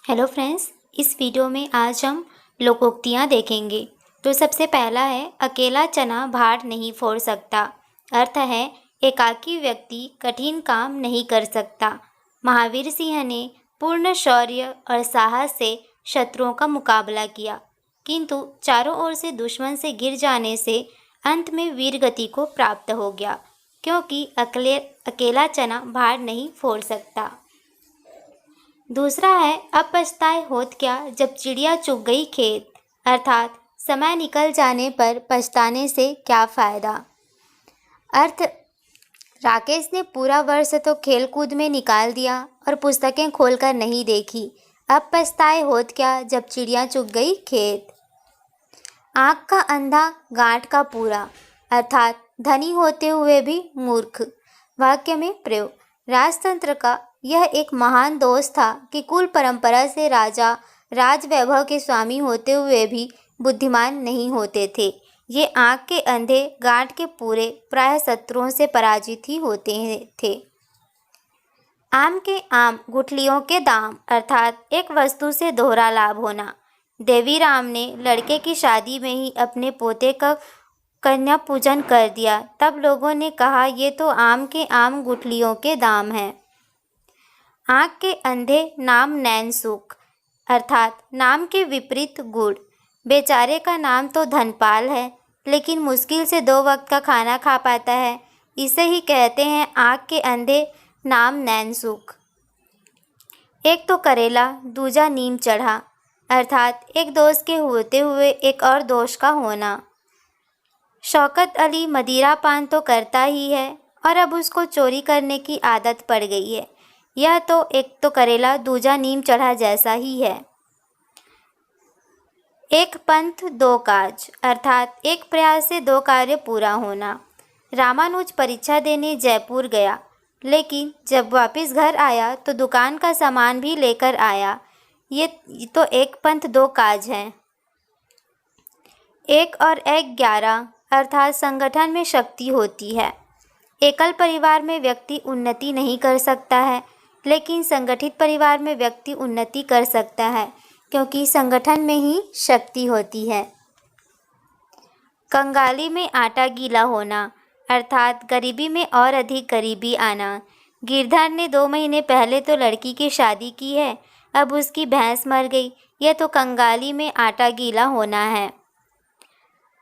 Hello friends, इस video में आज हम लोकोक्तियाँ देखेंगे। तो सबसे पहला है अकेला चना भार नहीं फोड़ सकता। अर्थ है एकाकी व्यक्ति कठिन काम नहीं कर सकता। महावीर सिंह ने पूर्ण शौर्य और साहस से शत्रुओं का मुकाबला किया, किंतु चारों ओर से दुश्मन से घिर जाने से अंत में वीर गति को प्राप्त हो गया, क्योंकि अकेला चना भार नहीं फोड़ सकता। दूसरा है अब पछताए होत क्या जब चिड़िया चुग गई खेत। अर्थात समय निकल जाने पर पछताने से क्या फ़ायदा। अर्थ राकेश ने पूरा वर्ष तो खेल कूद में निकाल दिया और पुस्तकें खोलकर नहीं देखी। अब पछताए होत क्या जब चिड़िया चुग गई खेत। आँख का अंधा गांठ का पूरा। अर्थात धनी होते हुए भी मूर्ख। वाक्य में प्रयोग। राजतंत्र का यह एक महान दोष था कि कुल परंपरा से राजा राजवैभव के स्वामी होते हुए भी बुद्धिमान नहीं होते थे। ये आँख के अंधे गांठ के पूरे प्राय शत्रुओं से पराजित ही होते थे। आम के आम गुठलियों के दाम। अर्थात एक वस्तु से दोहरा लाभ होना। देवीराम ने लड़के की शादी में ही अपने पोते का कन्या पूजन कर दिया। तब लोगों ने कहा ये तो आम के आम गुठलियों के दाम हैं। आँख के अंधे नाम नैन सुख। अर्थात नाम के विपरीत गुड़। बेचारे का नाम तो धनपाल है, लेकिन मुश्किल से 2 वक्त का खाना खा पाता है। इसे ही कहते हैं आँख के अंधे नाम नैन सुख। एक तो करेला दूजा नीम चढ़ा। अर्थात एक दोष के होते हुए एक और दोष का होना। शौकत अली मदिरा पान तो करता ही है और अब उसको चोरी करने की आदत पड़ गई है। यह तो एक तो करेला दूजा नीम चढ़ा जैसा ही है। एक पंथ 2 काज। अर्थात एक प्रयास से 2 कार्य पूरा होना। रामानुज परीक्षा देने जयपुर गया, लेकिन जब वापस घर आया तो दुकान का सामान भी लेकर आया। ये तो एक पंथ 2 काज हैं। 1 और 1 11। अर्थात संगठन में शक्ति होती है। एकल परिवार में व्यक्ति उन्नति नहीं कर सकता है, लेकिन संगठित परिवार में व्यक्ति उन्नति कर सकता है, क्योंकि संगठन में ही शक्ति होती है। कंगाली में आटा गीला होना। अर्थात गरीबी में और अधिक गरीबी आना। गिरधर ने 2 महीने पहले तो लड़की की शादी की है, अब उसकी भैंस मर गई। यह तो कंगाली में आटा गीला होना है।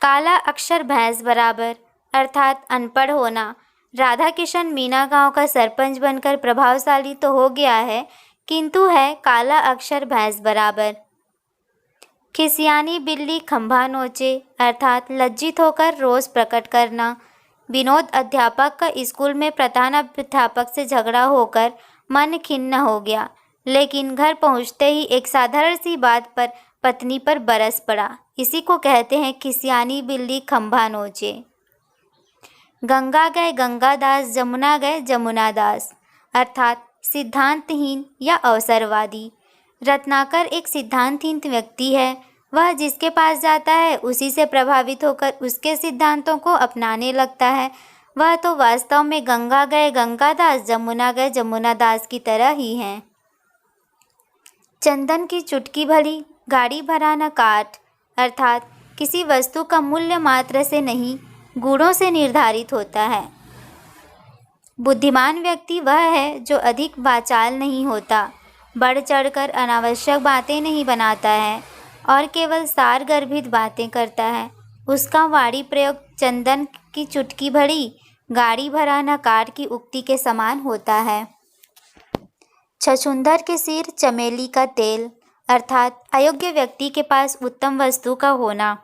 काला अक्षर भैंस बराबर। अर्थात अनपढ़ होना। राधा किशन मीना गांव का सरपंच बनकर प्रभावशाली तो हो गया है, किंतु है काला अक्षर भैंस बराबर। खिसियानी बिल्ली खंभा नोचे। अर्थात लज्जित होकर रोष प्रकट करना। विनोद अध्यापक का स्कूल में प्रधान अध्यापक से झगड़ा होकर मन खिन्न हो गया, लेकिन घर पहुंचते ही एक साधारण सी बात पर पत्नी पर बरस पड़ा। इसी को कहते हैं खिसियानी बिल्ली खंभा नोचे। गंगा गए गंगादास, जमुना गए जमुनादास। अर्थात सिद्धांतहीन या अवसरवादी। रत्नाकर एक सिद्धांतहीन व्यक्ति है। वह जिसके पास जाता है उसी से प्रभावित होकर उसके सिद्धांतों को अपनाने लगता है। वह तो वास्तव में गंगा गए गंगादास, जमुना गए जमुनादास की तरह ही हैं। चंदन की चुटकी भली गाड़ी भरा न काठ। अर्थात किसी वस्तु का मूल्य मात्र से नहीं, गुणों से निर्धारित होता है। बुद्धिमान व्यक्ति वह है जो अधिक वाचाल नहीं होता, बढ़ चढ़कर अनावश्यक बातें नहीं बनाता है और केवल सार गर्भित बातें करता है। उसका वाणी प्रयोग चंदन की चुटकी भरी गाड़ी भरा न काठ की उक्ति के समान होता है। छछूंदर के सिर चमेली का तेल। अर्थात अयोग्य व्यक्ति के पास उत्तम वस्तु का होना।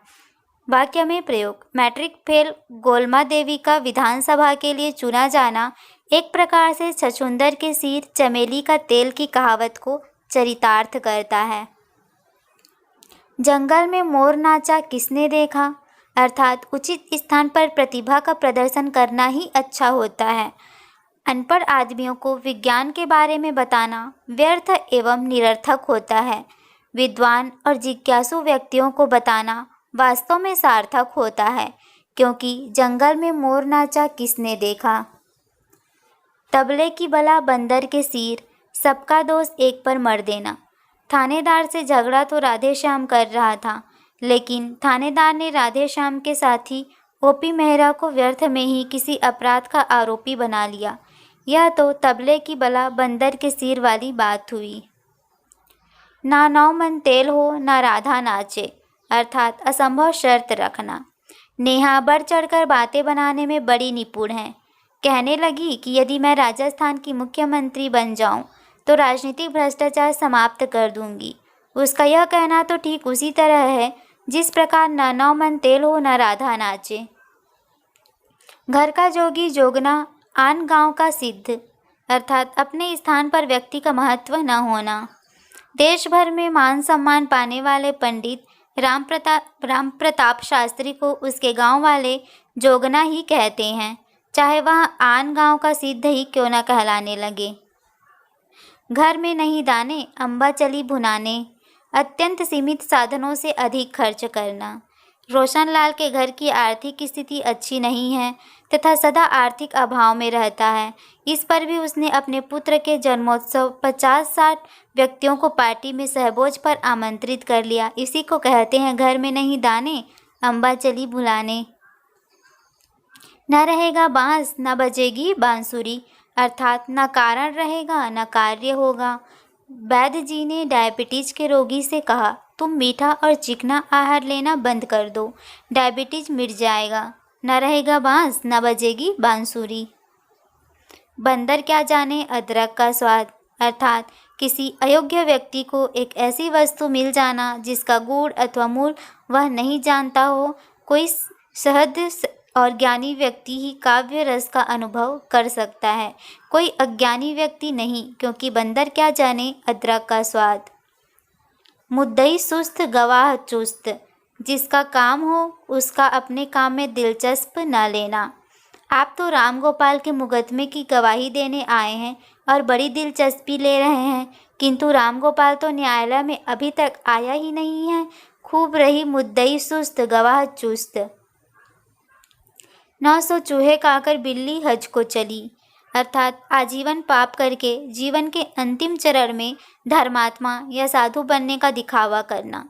वाक्य में प्रयोग। मैट्रिक फेल गोलमा देवी का विधानसभा के लिए चुना जाना एक प्रकार से छछूंदर के सिर चमेली का तेल की कहावत को चरितार्थ करता है। जंगल में मोर नाचा किसने देखा। अर्थात उचित स्थान पर प्रतिभा का प्रदर्शन करना ही अच्छा होता है। अनपढ़ आदमियों को विज्ञान के बारे में बताना व्यर्थ एवं निरर्थक होता है। विद्वान और जिज्ञासु व्यक्तियों को बताना वास्तव में सार्थक होता है, क्योंकि जंगल में मोर नाचा किसने देखा। तबले की बला बंदर के सिर, सबका दोष एक पर मर देना। थानेदार से झगड़ा तो राधेश्याम कर रहा था, लेकिन थानेदार ने राधेश्याम के साथी ओपी मेहरा को व्यर्थ में ही किसी अपराध का आरोपी बना लिया। यह तो तबले की बला बंदर के सिर वाली बात हुई। ना नौ मन तेल हो ना राधा नाचे, अर्थात असंभव शर्त रखना। नेहा बढ़ चढ़कर बातें बनाने में बड़ी निपुण है। कहने लगी कि यदि मैं राजस्थान की मुख्यमंत्री बन जाऊं तो राजनीतिक भ्रष्टाचार समाप्त कर दूंगी। उसका यह कहना तो ठीक उसी तरह है जिस प्रकार न नौ मन तेल हो न राधा नाचे। घर का जोगी जोगना, आन गांव का सिद्ध, अर्थात अपने स्थान पर व्यक्ति का महत्व न होना। देश भर में मान सम्मान पाने वाले पंडित राम प्रताप शास्त्री को उसके गांव वाले जोगना ही कहते हैं, चाहे वह आन गांव का सिद्ध ही क्यों न कहलाने लगे। घर में नहीं दाने, अम्बा चली भुनाने, अत्यंत सीमित साधनों से अधिक खर्च करना। रोशनलाल के घर की आर्थिक स्थिति अच्छी नहीं है तथा सदा आर्थिक अभाव में रहता है। इस पर भी उसने अपने पुत्र के जन्मोत्सव 50-60 व्यक्तियों को पार्टी में सहभोज पर आमंत्रित कर लिया। इसी को कहते हैं घर में नहीं दाने, अम्बा चली भुलाने। न रहेगा बांस न बजेगी बांसुरी, अर्थात न कारण रहेगा न कार्य होगा। वैद्य जी ने डायबिटीज के रोगी से कहा, तुम मीठा और चिकना आहार लेना बंद कर दो, डायबिटीज मिट जाएगा। न रहेगा बांस न बजेगी बांसुरी। बंदर क्या जाने अदरक का स्वाद, अर्थात किसी अयोग्य व्यक्ति को एक ऐसी वस्तु मिल जाना जिसका गुण अथवा मूल वह नहीं जानता हो। कोई सहृदय और ज्ञानी व्यक्ति ही काव्य रस का अनुभव कर सकता है, कोई अज्ञानी व्यक्ति नहीं, क्योंकि बंदर क्या जाने अदरक का स्वाद। मुद्दई सुस्त गवाह चुस्त, जिसका काम हो उसका अपने काम में दिलचस्प न लेना। आप तो राम गोपाल के मुकदमे की गवाही देने आए हैं और बड़ी दिलचस्पी ले रहे हैं, किंतु राम गोपाल तो न्यायालय में अभी तक आया ही नहीं है। खूब रही मुद्दई सुस्त गवाह चुस्त। 900 चूहे खाकर बिल्ली हज को चली, अर्थात आजीवन पाप करके जीवन के अंतिम चरण में धर्मात्मा या साधु बनने का दिखावा करना।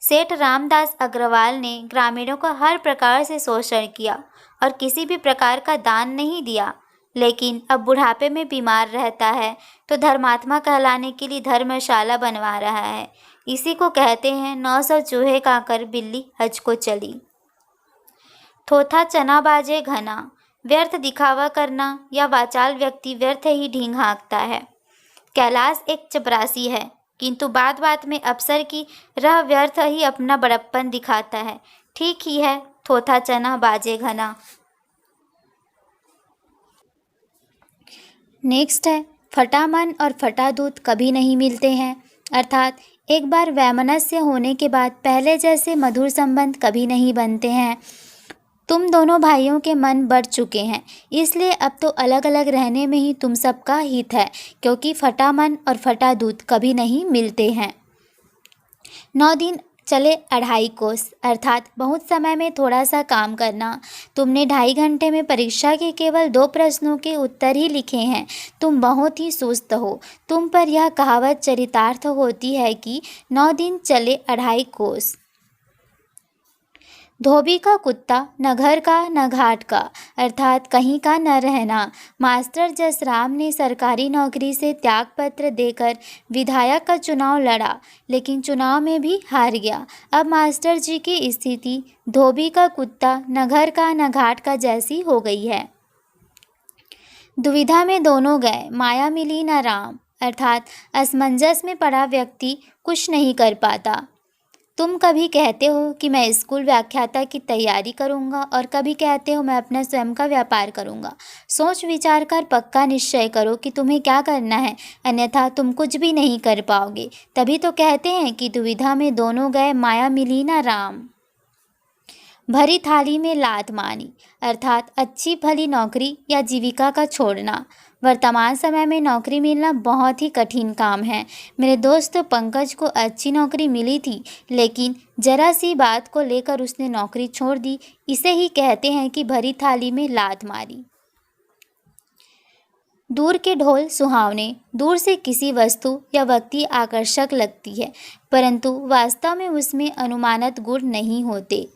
सेठ रामदास अग्रवाल ने ग्रामीणों का हर प्रकार से शोषण किया और किसी भी प्रकार का दान नहीं दिया, लेकिन अब बुढ़ापे में बीमार रहता है तो धर्मात्मा कहलाने के लिए धर्मशाला बनवा रहा है। इसी को कहते हैं 900 चूहे खाकर बिल्ली हज को चली। थोथा चना बाजे घना, व्यर्थ दिखावा करना या वाचाल व्यक्ति व्यर्थ ही ढींग हाँकता है। कैलाश एक चपरासी है, किंतु बात बात में अफसर की रह व्यर्थ ही अपना बड़प्पन दिखाता है। ठीक ही है, थोथा चना बाजे घना। नेक्स्ट है, फटा मन और फटा दूध कभी नहीं मिलते हैं, अर्थात एक बार वैमनस्य होने के बाद पहले जैसे मधुर संबंध कभी नहीं बनते हैं। तुम दोनों भाइयों के मन बढ़ चुके हैं, इसलिए अब तो अलग अलग रहने में ही तुम सबका हित है, क्योंकि फटा मन और फटा दूध कभी नहीं मिलते हैं। 9 दिन चले 2.5 कोस, अर्थात बहुत समय में थोड़ा सा काम करना। तुमने 2.5 घंटे में परीक्षा के केवल 2 प्रश्नों के उत्तर ही लिखे हैं। तुम बहुत ही सुस्त हो। तुम पर यह कहावत चरितार्थ होती है कि 9 दिन चले 2.5 कोस। धोबी का कुत्ता, न घर का न घाट का, अर्थात कहीं का न रहना। मास्टर जसराम ने सरकारी नौकरी से त्यागपत्र देकर विधायक का चुनाव लड़ा, लेकिन चुनाव में भी हार गया। अब मास्टर जी की स्थिति धोबी का कुत्ता, न घर का न घाट का जैसी हो गई है। दुविधा में दोनों गए, माया मिली न राम, अर्थात असमंजस में पड़ा व्यक्ति कुछ नहीं कर पाता। तुम कभी कहते हो कि मैं स्कूल व्याख्याता की तैयारी करूंगा और कभी कहते हो मैं अपना स्वयं का व्यापार करूंगा। सोच विचार कर पक्का निश्चय करो कि तुम्हें क्या करना है, अन्यथा तुम कुछ भी नहीं कर पाओगे। तभी तो कहते हैं कि दुविधा में दोनों गए, माया मिली ना राम। भरी थाली में लात मानी, अर्थात अच्छी भली नौकरी या जीविका का छोड़ना। वर्तमान समय में नौकरी मिलना बहुत ही कठिन काम है। मेरे दोस्त पंकज को अच्छी नौकरी मिली थी, लेकिन जरा सी बात को लेकर उसने नौकरी छोड़ दी। इसे ही कहते हैं कि भरी थाली में लात मारी। दूर के ढोल सुहावने। दूर से किसी वस्तु या व्यक्ति आकर्षक लगती है, परंतु वास्तव में उसमें अनुमानित गुण नहीं होते।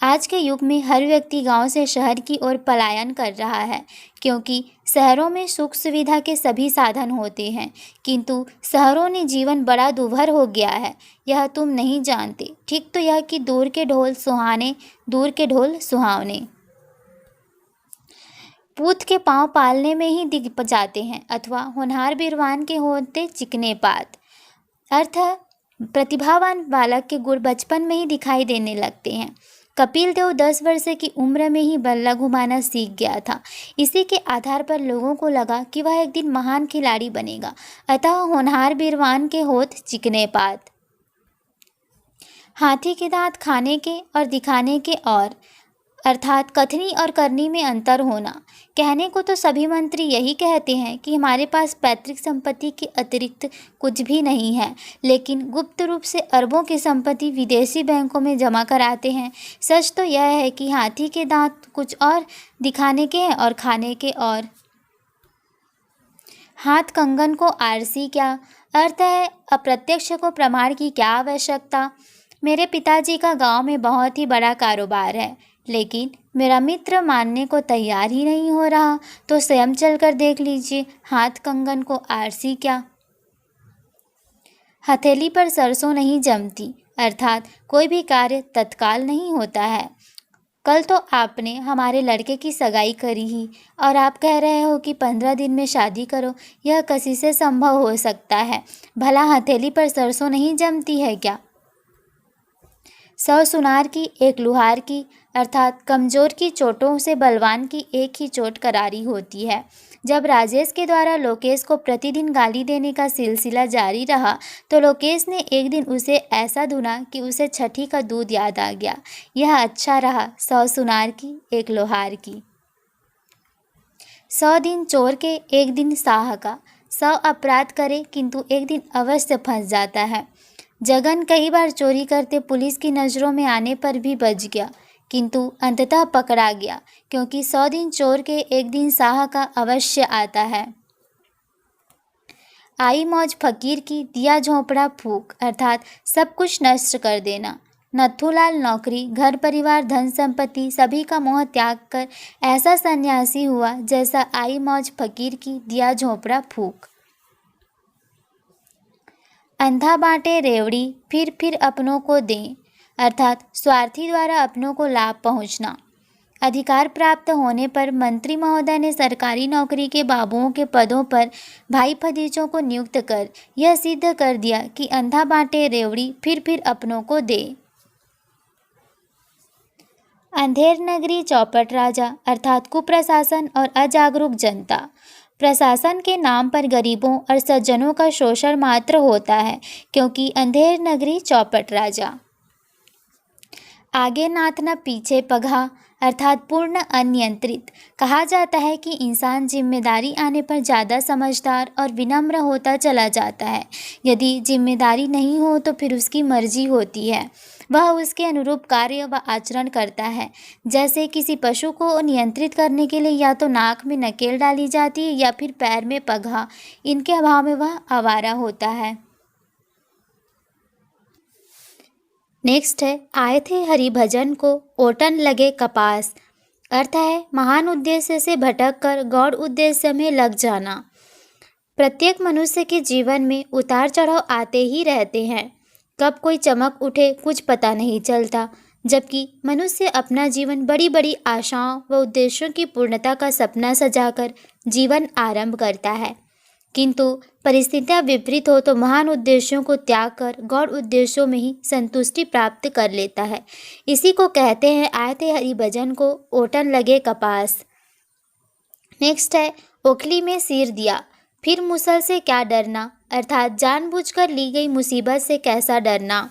आज के युग में हर व्यक्ति गांव से शहर की ओर पलायन कर रहा है, क्योंकि शहरों में सुख सुविधा के सभी साधन होते हैं, किंतु शहरों ने जीवन बड़ा दूभर हो गया है। यह तुम नहीं जानते। ठीक तो यह कि दूर के ढोल सुहाने, दूर के ढोल सुहावने। पूत के पांव पालने में ही दिख जाते हैं, अथवा होनहार बीरवान के होते चिकने पात। अर्थ प्रतिभावान बालक के गुण बचपन में ही दिखाई देने लगते हैं। कपिल देव 10 वर्ष की उम्र में ही बल्ला घुमाना सीख गया था। इसी के आधार पर लोगों को लगा कि वह एक दिन महान खिलाड़ी बनेगा। अतः होनहार बीरवान के होत चिकने पात। हाथी के दांत खाने के और दिखाने के और, अर्थात कथनी और करनी में अंतर होना। कहने को तो सभी मंत्री यही कहते हैं कि हमारे पास पैतृक संपत्ति के अतिरिक्त कुछ भी नहीं है, लेकिन गुप्त रूप से अरबों की संपत्ति विदेशी बैंकों में जमा कराते हैं। सच तो यह है कि हाथी के दांत कुछ और दिखाने के हैं और खाने के और। हाथ कंगन को आरसी क्या? अर्थ है अप्रत्यक्ष को प्रमाण की क्या आवश्यकता। मेरे पिताजी का गांव में बहुत ही बड़ा कारोबार है, लेकिन मेरा मित्र मानने को तैयार ही नहीं हो रहा, तो स्वयं चलकर देख लीजिए। हाथ कंगन को आरसी क्या? हथेली पर सरसों नहीं जमती, अर्थात कोई भी कार्य तत्काल नहीं होता है। कल तो आपने हमारे लड़के की सगाई करी ही, और आप कह रहे हो कि 15 दिन में शादी करो। यह किसी से संभव हो सकता है? भला हथेली पर सरसों नहीं जमती है क्या? 100 सुनार की एक लुहार की, अर्थात कमजोर की चोटों से बलवान की एक ही चोट करारी होती है। जब राजेश के द्वारा लोकेश को प्रतिदिन गाली देने का सिलसिला जारी रहा, तो लोकेश ने एक दिन उसे ऐसा धुना कि उसे छठी का दूध याद आ गया। यह अच्छा रहा, 100 सुनार की एक लोहार की। 100 दिन चोर के, एक दिन साह का। 100 अपराध करे, किंतु एक दिन अवश्य फंस जाता है। जगन कई बार चोरी करते पुलिस की नज़रों में आने पर भी बच गया, किंतु अंततः पकड़ा गया, क्योंकि 100 दिन चोर के, एक दिन साह का अवश्य आता है। आई मौज फकीर की, दिया झोंपड़ा फूक, अर्थात सब कुछ नष्ट कर देना। नथुलाल नौकरी, घर परिवार, धन संपत्ति सभी का मोह त्याग कर ऐसा सन्यासी हुआ जैसा आई मौज फकीर की, दिया झोंपड़ा फूक। अंधा बांटे रेवड़ी, फिर अपनों को दें, अर्थात स्वार्थी द्वारा अपनों को लाभ पहुंचना। अधिकार प्राप्त होने पर मंत्री महोदय ने सरकारी नौकरी के बाबुओं के पदों पर भाई भतीजों को नियुक्त कर यह सिद्ध कर दिया कि अंधा बांटे रेवड़ी, फिर अपनों को दे। अंधेर नगरी चौपट राजा, अर्थात कुप्रशासन और अजागरूक जनता। प्रशासन के नाम पर गरीबों और सज्जनों का शोषण मात्र होता है, क्योंकि अंधेर नगरी चौपट राजा। आगे नाथ न पीछे पघा, अर्थात पूर्ण अनियंत्रित। कहा जाता है कि इंसान जिम्मेदारी आने पर ज़्यादा समझदार और विनम्र होता चला जाता है। यदि जिम्मेदारी नहीं हो तो फिर उसकी मर्जी होती है, वह उसके अनुरूप कार्य व आचरण करता है। जैसे किसी पशु को नियंत्रित करने के लिए या तो नाक में नकेल डाली जाती है या फिर पैर में पगहा। इनके अभाव में वह आवारा होता है। नेक्स्ट है, आए थे हरिभजन को, ओटन लगे कपास। अर्थ है महान उद्देश्य से भटक कर गौड़ उद्देश्य में लग जाना। प्रत्येक मनुष्य के जीवन में उतार चढ़ाव आते ही रहते हैं। कब कोई चमक उठे कुछ पता नहीं चलता, जबकि मनुष्य अपना जीवन बड़ी बड़ी आशाओं व उद्देश्यों की पूर्णता का सपना सजाकर जीवन आरंभ करता है। किंतु परिस्थितियां विपरीत हो तो महान उद्देश्यों को त्याग कर गौड़ उद्देश्यों में ही संतुष्टि प्राप्त कर लेता है। इसी को कहते हैं आए थे हरिभजन को, ओटन लगे कपास। नेक्स्ट है, ओखली में सिर दिया, फिर मुसल से क्या डरना, अर्थात जानबूझकर ली गई मुसीबत से कैसा डरना।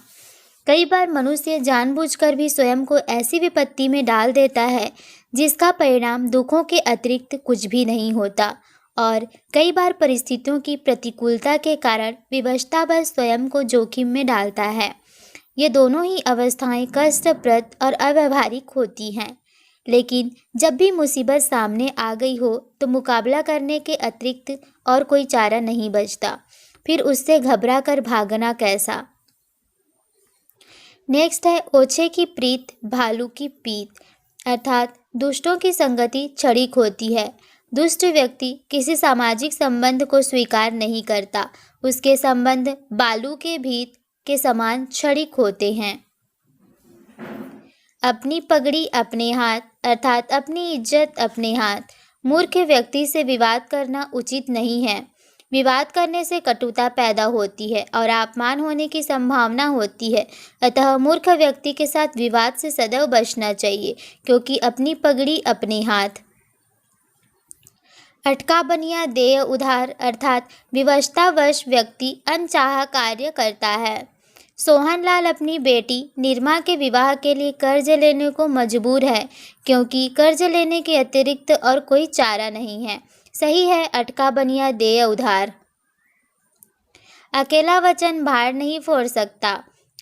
कई बार मनुष्य जानबूझकर भी स्वयं को ऐसी विपत्ति में डाल देता है जिसका परिणाम दुखों के अतिरिक्त कुछ भी नहीं होता, और कई बार परिस्थितियों की प्रतिकूलता के कारण विवशतावश स्वयं को जोखिम में डालता है। ये दोनों ही अवस्थाएं कष्टप्रद और अव्यावहारिक होती हैं, लेकिन जब भी मुसीबत सामने आ गई हो तो मुकाबला करने के अतिरिक्त और कोई चारा नहीं बचता। फिर उससे घबरा कर भागना कैसा। नेक्स्ट है ओछे की प्रीत भालू की पीत, अर्थात दुष्टों की संगति क्षणिक होती है। दुष्ट व्यक्ति किसी सामाजिक संबंध को स्वीकार नहीं करता। उसके संबंध बालू के भीत के समान क्षणिक होते हैं। अपनी पगड़ी अपने हाथ, अर्थात अपनी इज्जत अपने हाथ। मूर्ख व्यक्ति से विवाद करना उचित नहीं है। विवाद करने से कटुता पैदा होती है और अपमान होने की संभावना होती है। अतः मूर्ख व्यक्ति के साथ विवाद से सदैव बचना चाहिए, क्योंकि अपनी पगड़ी अपने हाथ। अटका बनिया देय उधार, अर्थात विवशतावश व्यक्ति अनचाहा कार्य करता है। सोहनलाल अपनी बेटी निरमा के विवाह के लिए कर्ज लेने को मजबूर है, क्योंकि कर्ज लेने के अतिरिक्त और कोई चारा नहीं है। सही है अटका बनिया देय उधार। अकेला वचन भार नहीं फोड़ सकता,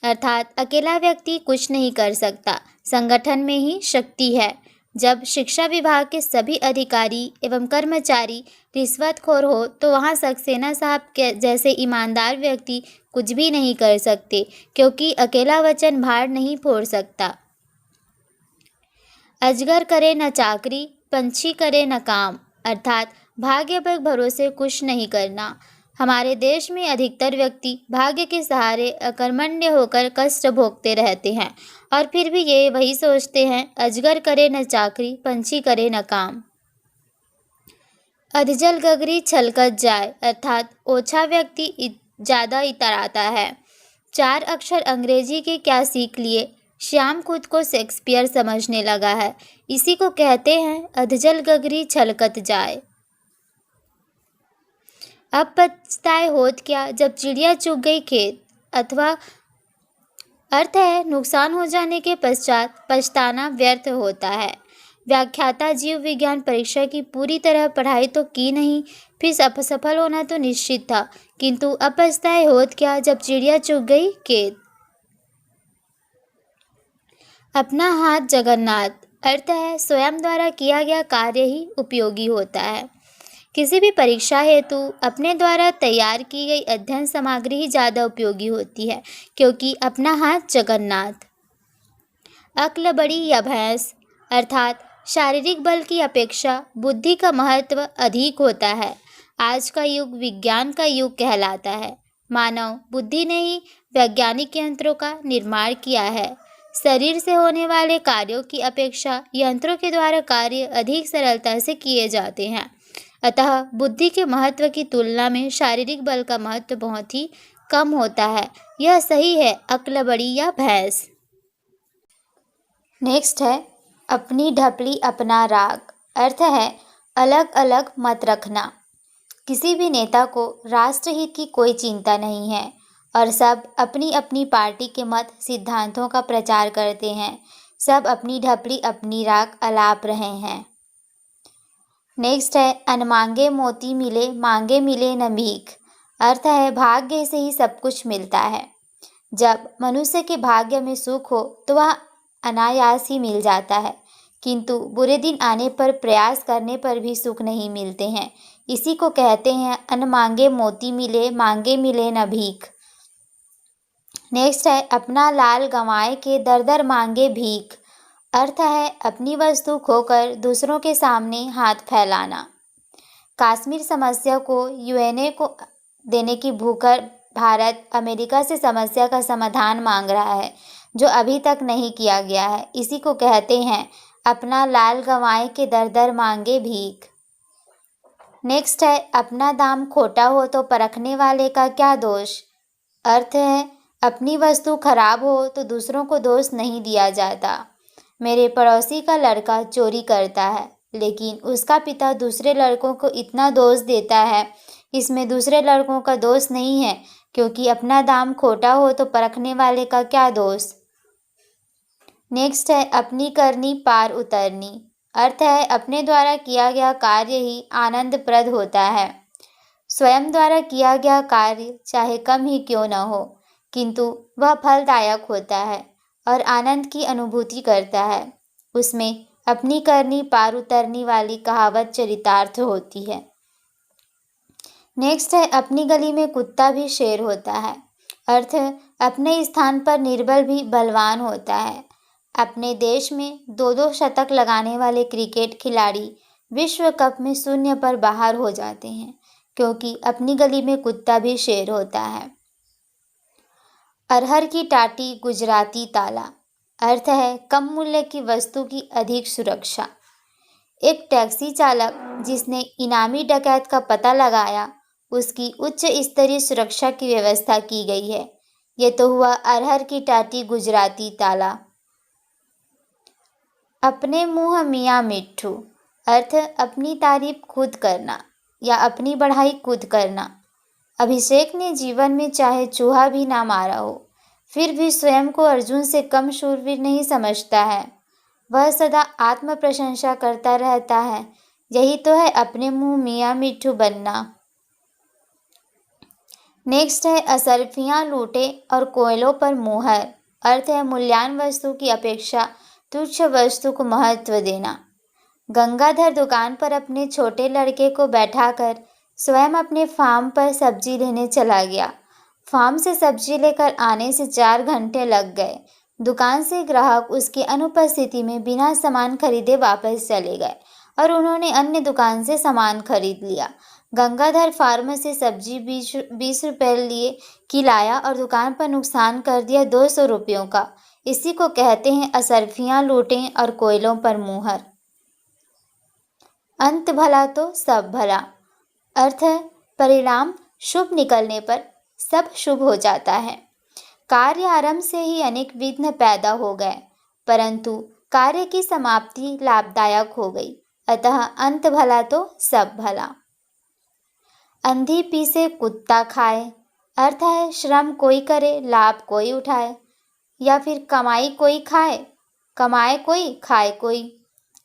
अर्थात अकेला व्यक्ति कुछ नहीं कर सकता। संगठन में ही शक्ति है। जब शिक्षा विभाग के सभी अधिकारी एवं कर्मचारी रिश्वतखोर हो तो वहाँ सक्सेना साहब के जैसे ईमानदार व्यक्ति कुछ भी नहीं कर सकते, क्योंकि अकेला वचन भार नहीं फोड़ सकता। अजगर करे न चाकरी, पंछी करे न काम, अर्थात भाग्य पर भरोसे कुछ नहीं करना। हमारे देश में अधिकतर व्यक्ति भाग्य के सहारे अकर्मण्य होकर कष्ट भोगते रहते हैं और फिर भी ये वही सोचते हैं अजगर करे न चाकरी, पंछी करे न काम। अधजल गगरी छलकत जाए, अर्थात ओछा व्यक्ति ज़्यादा इतराता है। 4 अक्षर अंग्रेजी के क्या सीख लिए, श्याम खुद को शेक्सपियर समझने लगा है। इसी को कहते हैं अधजल गगरी छलकत जाए। अब पछताए होत क्या जब चिड़िया चुग गई खेत, अथवा अर्थ है नुकसान हो जाने के पश्चात पछताना व्यर्थ होता है। व्याख्याता जीव विज्ञान परीक्षा की पूरी तरह पढ़ाई तो की नहीं, फिर असफल होना तो निश्चित था, किंतु अब पछताए होत क्या जब चिड़िया चुग गई खेत। अपना हाथ जगन्नाथ, अर्थ है स्वयं द्वारा किया गया कार्य ही उपयोगी होता है। किसी भी परीक्षा हेतु अपने द्वारा तैयार की गई अध्ययन सामग्री ही ज़्यादा उपयोगी होती है, क्योंकि अपना हाथ जगन्नाथ। अक्ल बड़ी या भैंस, अर्थात शारीरिक बल की अपेक्षा बुद्धि का महत्व अधिक होता है। आज का युग विज्ञान का युग कहलाता है। मानव बुद्धि ने ही वैज्ञानिक यंत्रों का निर्माण किया है। शरीर से होने वाले कार्यों की अपेक्षा यंत्रों के द्वारा कार्य अधिक सरलता से किए जाते हैं। अतः बुद्धि के महत्व की तुलना में शारीरिक बल का महत्व बहुत ही कम होता है। यह सही है अक्ल बड़ी या भैंस। नेक्स्ट है अपनी ढपली अपना राग, अर्थ है अलग अलग मत रखना। किसी भी नेता को राष्ट्रहित की कोई चिंता नहीं है और सब अपनी अपनी पार्टी के मत सिद्धांतों का प्रचार करते हैं। सब अपनी ढपली अपनी राग अलाप रहे हैं। नेक्स्ट है अनमांगे मोती मिले मांगे मिले न भीख, अर्थ है भाग्य से ही सब कुछ मिलता है। जब मनुष्य के भाग्य में सुख हो तो वह अनायास ही मिल जाता है, किंतु बुरे दिन आने पर प्रयास करने पर भी सुख नहीं मिलते हैं। इसी को कहते हैं अनमांगे मोती मिले मांगे मिले न भीख। नेक्स्ट है अपना लाल गंवाए के दर दर मांगे भीख, अर्थ है अपनी वस्तु खोकर दूसरों के सामने हाथ फैलाना। कश्मीर समस्या को यूएनए को देने की भूखर भारत अमेरिका से समस्या का समाधान मांग रहा है, जो अभी तक नहीं किया गया है। इसी को कहते हैं अपना लाल गंवाए के दर दर मांगे भीख। नेक्स्ट है अपना दाम खोटा हो तो परखने वाले का क्या दोष, अर्थ है अपनी वस्तु खराब हो तो दूसरों को दोष नहीं दिया जाता। मेरे पड़ोसी का लड़का चोरी करता है, लेकिन उसका पिता दूसरे लड़कों को इतना दोष देता है। इसमें दूसरे लड़कों का दोष नहीं है, क्योंकि अपना दाम खोटा हो तो परखने वाले का क्या दोष। नेक्स्ट है अपनी करनी पार उतरनी, अर्थ है अपने द्वारा किया गया कार्य ही आनंदप्रद होता है। स्वयं द्वारा किया गया कार्य चाहे कम ही क्यों न हो, किंतु वह फलदायक होता है और आनंद की अनुभूति करता है। उसमें अपनी करनी पार उतरनी वाली कहावत चरितार्थ होती है। नेक्स्ट है अपनी गली में कुत्ता भी शेर होता है। अर्थ अपने स्थान पर निर्बल भी बलवान होता है। अपने देश में 2-2 शतक लगाने वाले क्रिकेट खिलाड़ी विश्व कप में शून्य पर बाहर हो जाते हैं, क्योंकि अपनी गली में कुत्ता भी शेर होता है। अरहर की टाटी गुजराती ताला। अर्थ है कम मूल्य की वस्तु की अधिक सुरक्षा। एक टैक्सी चालक जिसने इनामी डकैत का पता लगाया, उसकी उच्च स्तरीय सुरक्षा की व्यवस्था की गई है। ये तो हुआ अरहर की टाटी गुजराती ताला। अपने मुंह मियाँ मिट्ठू। अर्थ अपनी तारीफ खुद करना या अपनी बढ़ाई खुद करना। अभिषेक ने जीवन में चाहे चूहा भी ना मारा हो, फिर भी स्वयं को अर्जुन से कम शूरवीर नहीं समझता है। वह सदा आत्म प्रशंसा करता रहता है। यही तो है अपने मुंह मियाँ मिट्ठू बनना। नेक्स्ट है असरफियाँ लूटे और कोयलों पर मुहर। अर्थ है मूल्यवान वस्तु की अपेक्षा तुच्छ वस्तु को महत्व देना। गंगाधर दुकान पर अपने छोटे लड़के को बैठाकर स्वयं अपने फार्म पर सब्जी लेने चला गया। फार्म से सब्जी लेकर आने से 4 घंटे लग गए। दुकान से ग्राहक उसकी अनुपस्थिति में बिना सामान खरीदे वापस चले गए और उन्होंने अन्य दुकान से सामान खरीद लिया। गंगाधर फार्म से सब्जी 20 रुपये लिए की लाया और दुकान पर नुकसान कर दिया 200 रुपयों का। इसी को कहते हैं असरफियाँ लूटें और कोयलों पर मुहर। अंत भला तो सब भला। अर्थ है परिणाम शुभ निकलने पर सब शुभ हो जाता है। कार्य आरंभ से ही अनेक विघ्न पैदा हो गए, परंतु कार्य की समाप्ति लाभदायक हो गई। अतः अंत भला तो सब भला। अंधी पीसे कुत्ता खाए। अर्थ है श्रम कोई करे लाभ कोई उठाए, या फिर कमाई कोई खाए, कमाए कोई खाए कोई।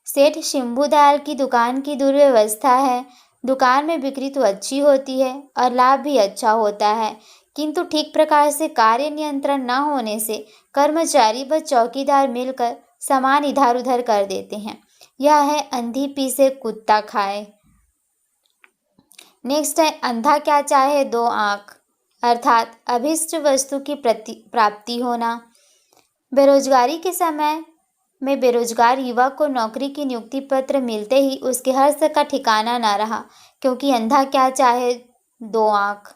सेठ शंभू दयाल की दुकान की दुर्व्यवस्था है। दुकान में बिक्री तो अच्छी होती है और लाभ भी अच्छा होता है, किंतु ठीक प्रकार से कार्य नियंत्रण न होने से कर्मचारी व चौकीदार मिलकर सामान इधर उधर कर देते हैं। यह है अंधी पीसे कुत्ता खाए। नेक्स्ट है अंधा क्या चाहे 2 आँख। अर्थात अभिष्ट वस्तु की प्राप्ति होना। बेरोजगारी के समय में बेरोजगार युवक को नौकरी की नियुक्ति पत्र मिलते ही उसके हर्ष का ठिकाना न रहा, क्योंकि अंधा क्या चाहे 2 आँख।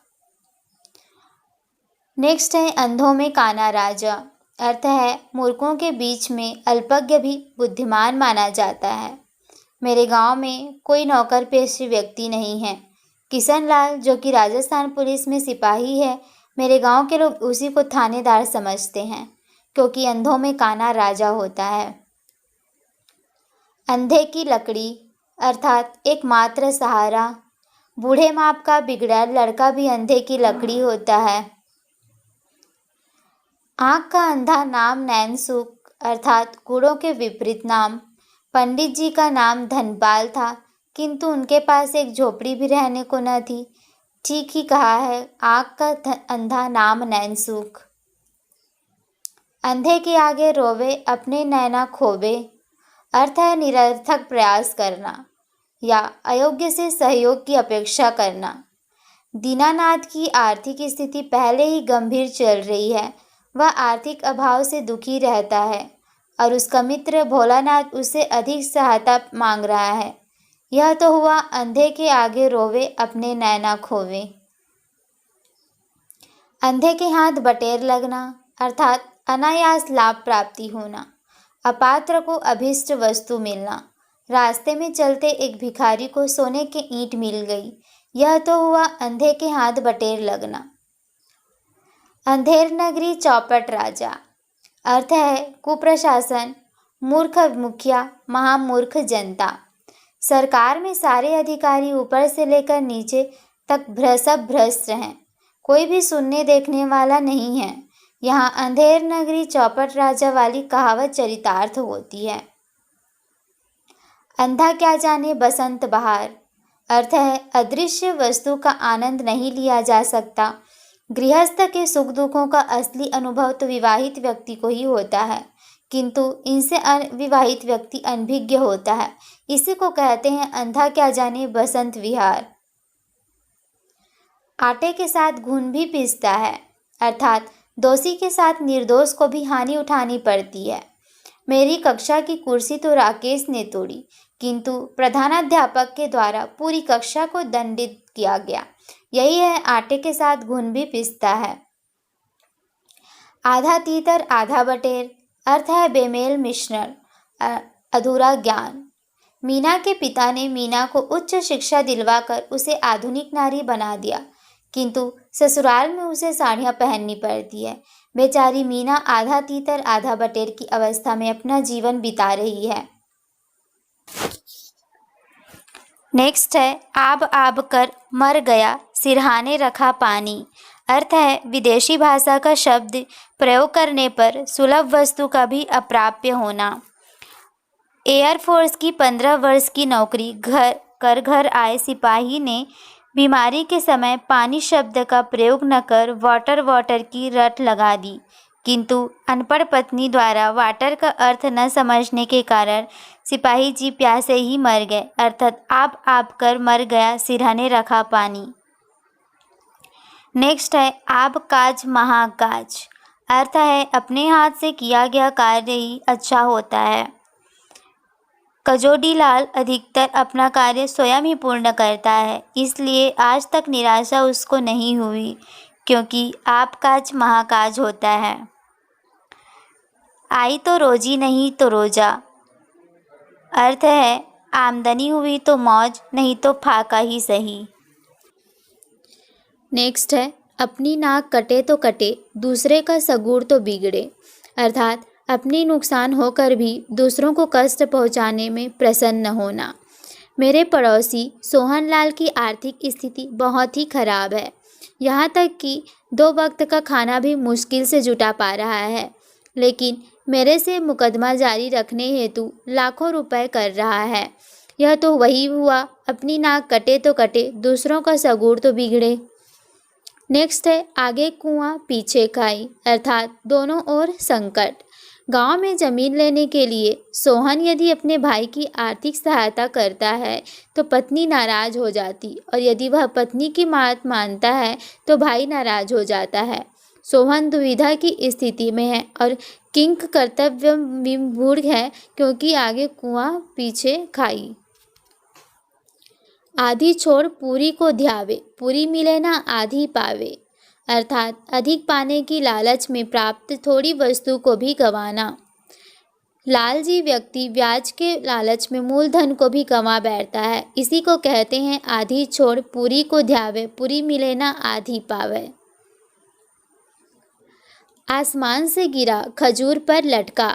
नेक्स्ट है अंधों में काना राजा। अर्थ है मूर्खों के बीच में अल्पज्ञ भी बुद्धिमान माना जाता है। मेरे गांव में कोई नौकर पेशे व्यक्ति नहीं है। किशन लाल जो कि राजस्थान पुलिस में सिपाही है, मेरे गांव के लोग उसी को थानेदार समझते हैं, क्योंकि अंधों में काना राजा होता है। अंधे की लकड़ी। अर्थात एकमात्र सहारा। बूढ़े माप का बिगड़ैल लड़का भी अंधे की लकड़ी होता है। आँख का अंधा नाम नैनसुख। अर्थात गुणों के विपरीत नाम। पंडित जी का नाम धनपाल था, किंतु उनके पास एक झोपड़ी भी रहने को न थी। ठीक ही कहा है, आँख का अंधा नाम नैनसुख। अंधे के आगे रोवे अपने नैना खोवे। अर्थ है निरर्थक प्रयास करना या अयोग्य से सहयोग की अपेक्षा करना। दीनानाथ की आर्थिक स्थिति पहले ही गंभीर चल रही है। वह आर्थिक अभाव से दुखी रहता है और उसका मित्र भोलानाथ उससे अधिक सहायता मांग रहा है। यह तो हुआ अंधे के आगे रोवे अपने नैना खोवे। अंधे के हाथ बटेर लगना। अर्थात अनायास लाभ प्राप्ति होना। अपात्र को अभिष्ट वस्तु मिलना। रास्ते में चलते एक भिखारी को सोने की ईंट मिल गई। यह तो हुआ अंधे के हाथ बटेर लगना। अंधेर नगरी चौपट राजा। अर्थ है कुप्रशासन, मूर्ख मुखिया, महामूर्ख जनता। सरकार में सारे अधिकारी ऊपर से लेकर नीचे तक सब भ्रष्ट हैं। कोई भी सुनने देखने वाला नहीं है। यहाँ अंधेर नगरी चौपट राजा वाली कहावत चरितार्थ होती है। अंधा क्या जाने बसंत बहार। अर्थ है अदृश्य वस्तु का आनंद नहीं लिया जा सकता। गृहस्थ के सुख दुखों का असली अनुभव तो विवाहित व्यक्ति को ही होता है, किंतु इनसे अविवाहित व्यक्ति अनभिज्ञ होता है। इसी को कहते हैं अंधा क्या जाने बसंत विहार। आटे के साथ घुन भी पिसता है, अर्थात दोषी के साथ निर्दोष को भी हानि उठानी पड़ती है। मेरी कक्षा की कुर्सी तो राकेश ने तोड़ी, किंतु प्रधानाध्यापक के द्वारा पूरी कक्षा को दंडित किया गया। यही है आटे के साथ घुन भी पिसता है। आधा तीतर आधा बटेर, अर्थ है बेमेल मिश्रण, अधूरा ज्ञान। मीना के पिता ने मीना को उच्च शिक्षा दिलवाकर उसे आधुनिक नारी बना दिया, किंतु ससुराल में उसे साड़ियाँ पहननी पड़ती है। बेचारी मीना आधा तीतर आधा बटेर की अवस्था में अपना जीवन बिता रही है। नेक्स्ट है आब आब कर मर गया सिरहाने रखा पानी। अर्थ है विदेशी भाषा का शब्द प्रयोग करने पर सुलभ वस्तु का भी अप्राप्य होना। एयरफोर्स की 15 वर्ष की नौकरी घर आए सिपाही ने बीमारी के समय पानी शब्द का प्रयोग न कर वाटर की रट लगा दी, किंतु अनपढ़ पत्नी द्वारा वाटर का अर्थ न समझने के कारण सिपाही जी प्यासे ही मर गए, अर्थात आप कर मर गया सिरहाने रखा पानी। नेक्स्ट है आब काज महाकाज। अर्थ है अपने हाथ से किया गया कार्य ही अच्छा होता है। कजोडीलाल अधिकतर अपना कार्य स्वयं ही पूर्ण करता है, इसलिए आज तक निराशा उसको नहीं हुई, क्योंकि आप काज महाकाज होता है। आई तो रोजी नहीं तो रोजा। अर्थ है आमदनी हुई तो मौज, नहीं तो फाका ही सही। नेक्स्ट है अपनी नाक कटे तो कटे, दूसरे का सगुर तो बिगड़े। अर्थात अपनी नुकसान होकर भी दूसरों को कष्ट पहुंचाने में प्रसन्न होना। मेरे पड़ोसी सोहनलाल की आर्थिक स्थिति बहुत ही खराब है, यहाँ तक कि 2 वक्त का खाना भी मुश्किल से जुटा पा रहा है, लेकिन मेरे से मुकदमा जारी रखने हेतु लाखों रुपए कर रहा है। यह तो वही हुआ, अपनी नाक कटे तो कटे, दूसरों का सगुर तो बिगड़े। नेक्स्ट है आगे कुआं पीछे खाई, अर्थात दोनों ओर संकट। गांव में ज़मीन लेने के लिए सोहन यदि अपने भाई की आर्थिक सहायता करता है तो पत्नी नाराज हो जाती, और यदि वह पत्नी की बात मानता है तो भाई नाराज हो जाता है। सोहन दुविधा की स्थिति में है और किंक कर्तव्य विमूढ़ है, क्योंकि आगे कुआं पीछे खाई। आधी छोड़ पूरी को ध्यावे, पूरी मिले ना आधी पावे। अर्थात अधिक पाने की लालच में प्राप्त थोड़ी वस्तु को भी गंवाना। लालची व्यक्ति ब्याज के लालच में मूलधन को भी गंवा बैठता है। इसी को कहते हैं आधी छोड़ पूरी को ध्यावे, पूरी मिले ना आधी पावे। आसमान से गिरा खजूर पर लटका,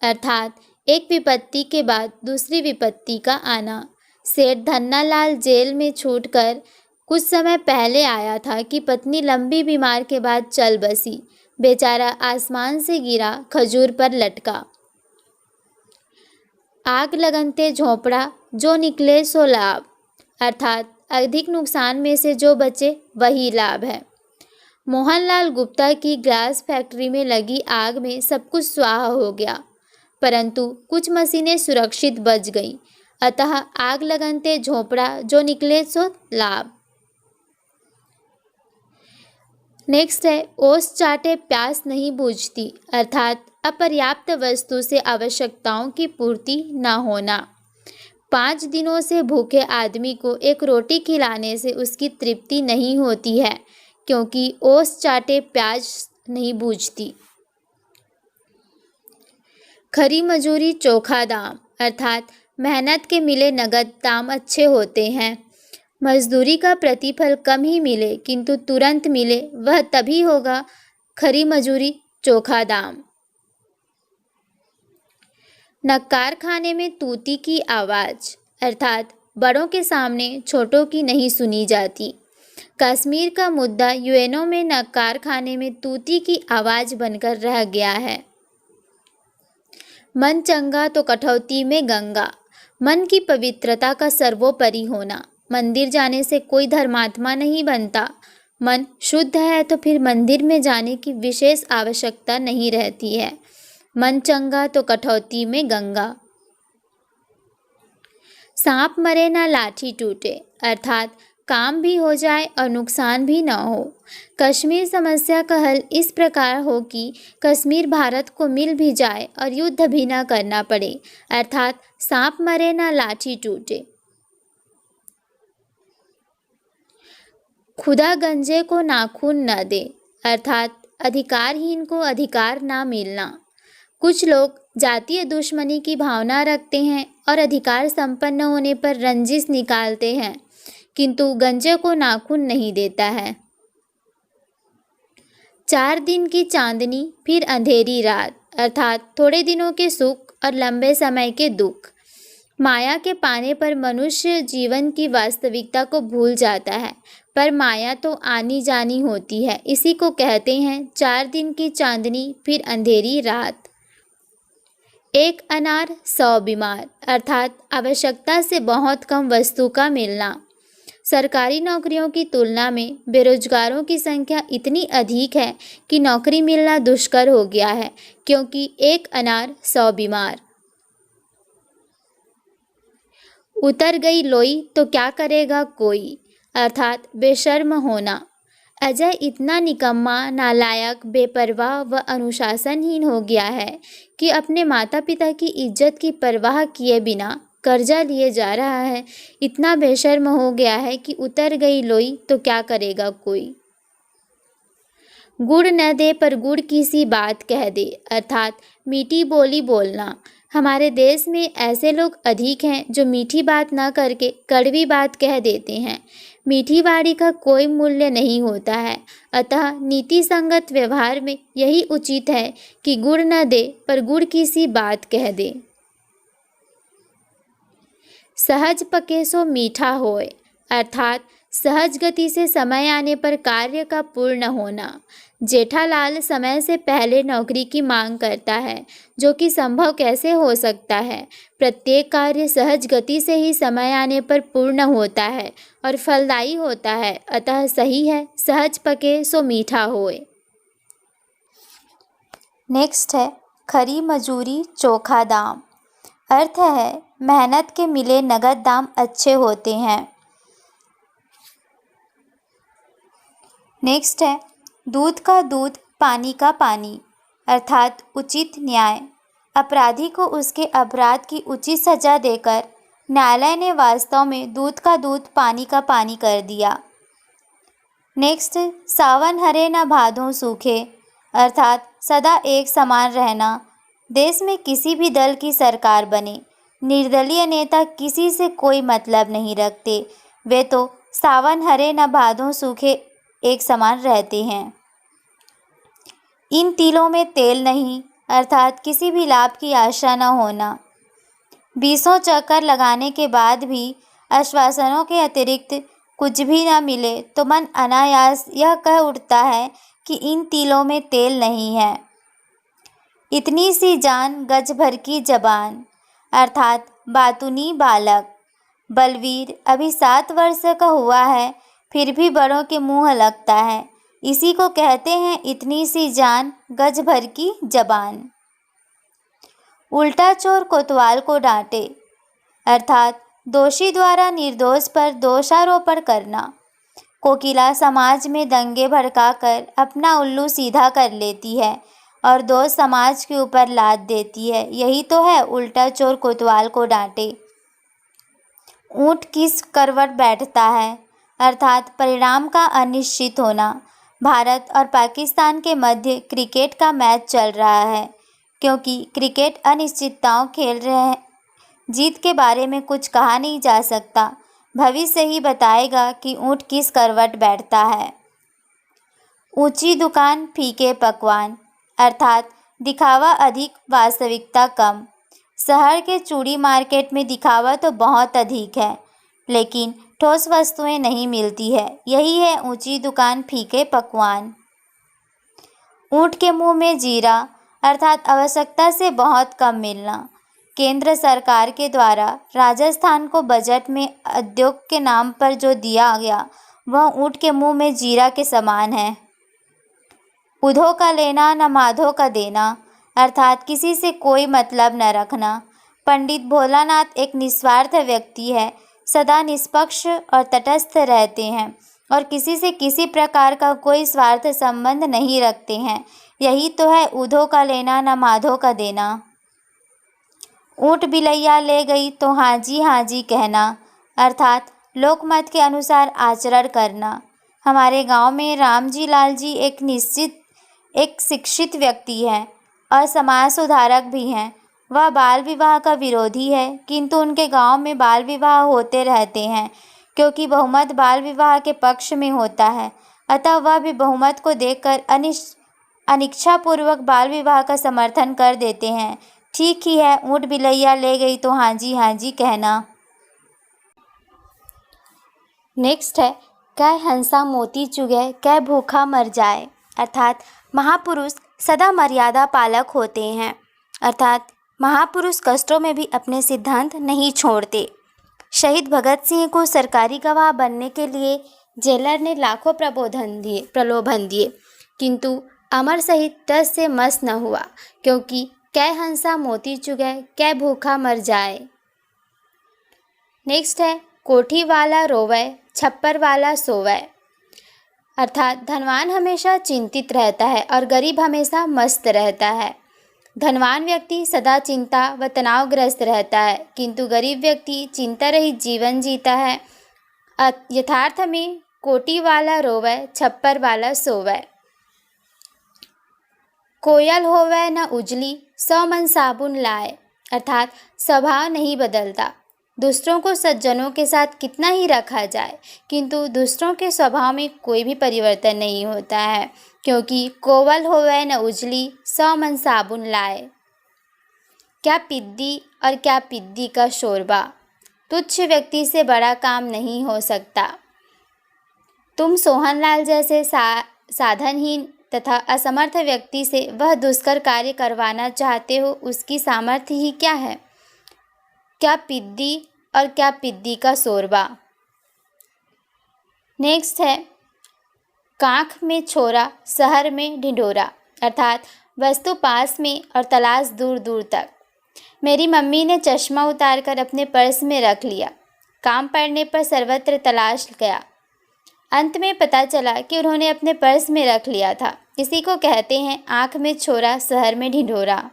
अर्थात एक विपत्ति के बाद दूसरी विपत्ति का आना। सेठ धन्नालाल जेल में छूटकर कुछ समय पहले आया था कि पत्नी लंबी बीमार के बाद चल बसी। बेचारा आसमान से गिरा खजूर पर लटका। आग लगनते झोंपड़ा, जो निकले सो लाभ। अर्थात अधिक नुकसान में से जो बचे वही लाभ है। मोहनलाल गुप्ता की ग्लास फैक्ट्री में लगी आग में सब कुछ स्वाहा हो गया, परंतु कुछ मशीनें सुरक्षित बच गईं। अतः आग लगनते झोंपड़ा, जो निकले सो लाभ। नेक्स्ट है ओस चाटे प्यास नहीं बुझती, अर्थात अपर्याप्त वस्तु से आवश्यकताओं की पूर्ति न होना। 5 दिनों से भूखे आदमी को एक रोटी खिलाने से उसकी तृप्ति नहीं होती है, क्योंकि ओस चाटे प्यास नहीं बुझती। खरी मजूरी चोखा दाम, अर्थात मेहनत के मिले नगद दाम अच्छे होते हैं। मजदूरी का प्रतिफल कम ही मिले किंतु तुरंत मिले, वह तभी होगा खरी मजूरी चोखा दाम। नक्कार खाने में तूती की आवाज़, अर्थात बड़ों के सामने छोटों की नहीं सुनी जाती। कश्मीर का मुद्दा यूएनओ में नक्कार खाने में तूती की आवाज़ बनकर रह गया है। मन चंगा तो कठौती में गंगा, मन की पवित्रता का सर्वोपरि होना। मंदिर जाने से कोई धर्मात्मा नहीं बनता। मन शुद्ध है तो फिर मंदिर में जाने की विशेष आवश्यकता नहीं रहती है। मन चंगा तो कटौती में गंगा। सांप मरे ना लाठी टूटे, अर्थात काम भी हो जाए और नुकसान भी ना हो। कश्मीर समस्या का हल इस प्रकार हो कि कश्मीर भारत को मिल भी जाए और युद्ध भी ना करना पड़े, अर्थात सांप मरे ना लाठी टूटे। खुदा गंजे को नाखून न दे, अर्थात अधिकारहीन को अधिकार ना मिलना। कुछ लोग जातीय दुश्मनी की भावना रखते हैं और अधिकार संपन्न होने पर रंजिश निकालते हैं, किंतु गंजे को नाखून नहीं देता है। 4 दिन की चांदनी फिर अंधेरी रात, अर्थात थोड़े दिनों के सुख और लंबे समय के दुख। माया के पाने पर मनुष्य जीवन की वास्तविकता को भूल जाता है, पर माया तो आनी जानी होती है। इसी को कहते हैं 4 दिन की चांदनी फिर अंधेरी रात। एक अनार 100 बीमार, अर्थात आवश्यकता से बहुत कम वस्तु का मिलना। सरकारी नौकरियों की तुलना में बेरोजगारों की संख्या इतनी अधिक है कि नौकरी मिलना दुष्कर हो गया है, क्योंकि एक अनार 100 बीमार। उतर गई लोई तो क्या करेगा कोई, अर्थात बेशर्म होना। अजय इतना निकम्मा, नालायक, बेपरवाह व अनुशासनहीन हो गया है कि अपने माता पिता की इज्जत की परवाह किए बिना कर्जा लिए जा रहा है। इतना बेशर्म हो गया है कि उतर गई लोई तो क्या करेगा कोई। गुड़ न दे पर गुड़ की सी बात कह दे, अर्थात मीठी बोली बोलना। हमारे देश में ऐसे लोग अधिक हैं जो मीठी बात न करके कड़वी बात कह देते हैं। मीठी वाणी का कोई मूल्य नहीं होता है, अतः नीति संगत व्यवहार में यही उचित है कि गुड़ न दे पर गुड़ की सी बात कह दे। सहज पके सो मीठा होए, अर्थात सहज गति से समय आने पर कार्य का पूर्ण होना। जेठालाल समय से पहले नौकरी की मांग करता है, जो कि संभव कैसे हो सकता है। प्रत्येक कार्य सहज गति से ही समय आने पर पूर्ण होता है और फलदायी होता है, अतः सही है सहज पके सो मीठा होए। नेक्स्ट है खरी मजूरी चोखा दाम। अर्थ है मेहनत के मिले नगद दाम अच्छे होते हैं। नेक्स्ट है दूध का दूध पानी का पानी, अर्थात उचित न्याय। अपराधी को उसके अपराध की उचित सजा देकर न्यायालय ने वास्तव में दूध का दूध पानी का पानी कर दिया। नेक्स्ट सावन हरे न भादों सूखे, अर्थात सदा एक समान रहना। देश में किसी भी दल की सरकार बने, निर्दलीय नेता किसी से कोई मतलब नहीं रखते। वे तो सावन हरे न भादों सूखे एक समान रहते हैं। इन तिलों में तेल नहीं, अर्थात किसी भी लाभ की आशा न होना। 20 चक्कर लगाने के बाद भी आश्वासनों के अतिरिक्त कुछ भी न मिले तो मन अनायास यह कह उठता है कि इन तिलों में तेल नहीं है। इतनी सी जान गज भर की जबान, अर्थात बातूनी बालक। बलवीर अभी 7 वर्ष का हुआ है, फिर भी बड़ों के मुंह लगता है। इसी को कहते हैं इतनी सी जान गज भर की जबान। उल्टा चोर कोतवाल को डांटे, अर्थात दोषी द्वारा निर्दोष पर दोषारोपण करना। कोकिला समाज में दंगे भड़काकर अपना उल्लू सीधा कर लेती है और दोष समाज के ऊपर लाद देती है। यही तो है उल्टा चोर कोतवाल को डांटे। ऊंट किस करवट बैठता है, अर्थात परिणाम का अनिश्चित होना। भारत और पाकिस्तान के मध्य क्रिकेट का मैच चल रहा है, क्योंकि क्रिकेट अनिश्चितताओं खेल रहे हैं। जीत के बारे में कुछ कहा नहीं जा सकता, भविष्य ही बताएगा कि ऊंट किस करवट बैठता है। ऊंची दुकान फीके पकवान, अर्थात दिखावा अधिक वास्तविकता कम। शहर के चूड़ी मार्केट में दिखावा तो बहुत अधिक है, लेकिन ठोस वस्तुएं नहीं मिलती है। यही है ऊंची दुकान फीके पकवान। ऊंट के मुंह में जीरा, अर्थात आवश्यकता से बहुत कम मिलना। केंद्र सरकार के द्वारा राजस्थान को बजट में उद्योग के नाम पर जो दिया गया वह ऊंट के मुंह में जीरा के समान है। उधो का लेना न माधो का देना, अर्थात किसी से कोई मतलब न रखना। पंडित भोलानाथ एक निस्वार्थ व्यक्ति है, सदा निष्पक्ष और तटस्थ रहते हैं और किसी से किसी प्रकार का कोई स्वार्थ संबंध नहीं रखते हैं। यही तो है ऊधों का लेना न माधो का देना। ऊँट बिलैया ले गई तो हाँ जी कहना, अर्थात लोकमत के अनुसार आचरण करना। हमारे गांव में रामजी लाल जी एक शिक्षित व्यक्ति हैं और समाज सुधारक भी हैं। वह बाल विवाह का विरोधी है, किंतु उनके गांव में बाल विवाह होते रहते हैं क्योंकि बहुमत बाल विवाह के पक्ष में होता है। अतः वह भी बहुमत को देखकर अनिच्छापूर्वक बाल विवाह का समर्थन कर देते हैं। ठीक ही है, ऊँट बिलैया ले गई तो हाँ जी कहना। नेक्स्ट है, कै हंसा मोती चुगे कै भूखा मर जाए, अर्थात महापुरुष सदा मर्यादा पालक होते हैं, अर्थात महापुरुष कष्टों में भी अपने सिद्धांत नहीं छोड़ते। शहीद भगत सिंह को सरकारी गवाह बनने के लिए जेलर ने लाखों प्रलोभन दिए, किंतु अमर शहीद टस से मस न हुआ, क्योंकि कै हंसा मोती चुगे कै भूखा मर जाए। नेक्स्ट है, कोठी वाला रोवे छप्पर वाला सोवे, अर्थात धनवान हमेशा चिंतित रहता है और गरीब हमेशा मस्त रहता है। धनवान व्यक्ति सदा चिंता व तनावग्रस्त रहता है, किंतु गरीब व्यक्ति चिंता रहित जीवन जीता है। यथार्थ में कोठी वाला रोवे छप्पर वाला सोवे। कोयल होवे न उजली 100 मन साबुन लाए, अर्थात स्वभाव नहीं बदलता। दूसरों को सज्जनों के साथ कितना ही रखा जाए, किंतु दूसरों के स्वभाव में कोई भी परिवर्तन नहीं होता है, क्योंकि कोवल होवे न उजली 100 मन साबुन लाए। क्या पिद्दी और क्या पिद्दी का शोरबा, तुच्छ व्यक्ति से बड़ा काम नहीं हो सकता। तुम सोहनलाल जैसे साधनहीन तथा असमर्थ व्यक्ति से वह दुष्कर कार्य करवाना चाहते हो, उसकी सामर्थ्य ही क्या है। क्या पिद्दी और क्या पिद्दी का शोरबा। नेक्स्ट है, कांख में छोरा शहर में ढिंढोरा, अर्थात वस्तु पास में और तलाश दूर दूर तक। मेरी मम्मी ने चश्मा उतारकर अपने पर्स में रख लिया। काम पड़ने पर सर्वत्र तलाश गया। अंत में पता चला कि उन्होंने अपने पर्स में रख लिया था। इसी को कहते हैं आँख में छोरा शहर में ढिंढोरा।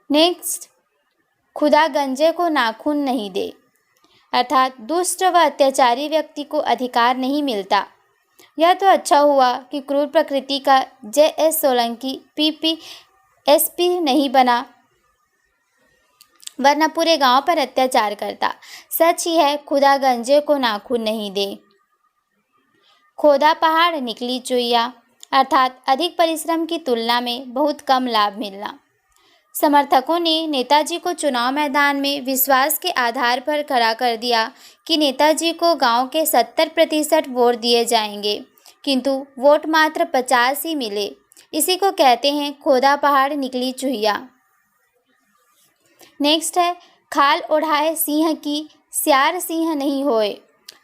नेक्स्ट, खुदा गंजे को नाखून नहीं दे, अर्थात दुष्ट व अत्याचारी व्यक्ति को अधिकार नहीं मिलता। यह तो अच्छा हुआ कि क्रूर प्रकृति का JS सोलंकी PPSP नहीं बना, वरना पूरे गांव पर अत्याचार करता। सच ही है, खुदा गंजे को नाखून नहीं दे। खोदा पहाड़ निकली चुइया, अर्थात अधिक परिश्रम की तुलना में बहुत कम लाभ मिलना। समर्थकों ने नेताजी को चुनाव मैदान में विश्वास के आधार पर खड़ा कर दिया कि नेताजी को गांव के 70% वोट दिए जाएंगे, किंतु वोट मात्र 50 ही मिले। इसी को कहते हैं खोदा पहाड़ निकली चुहिया। नेक्स्ट है, खाल ओढ़ाए सिंह की स्यार सिंह नहीं होए,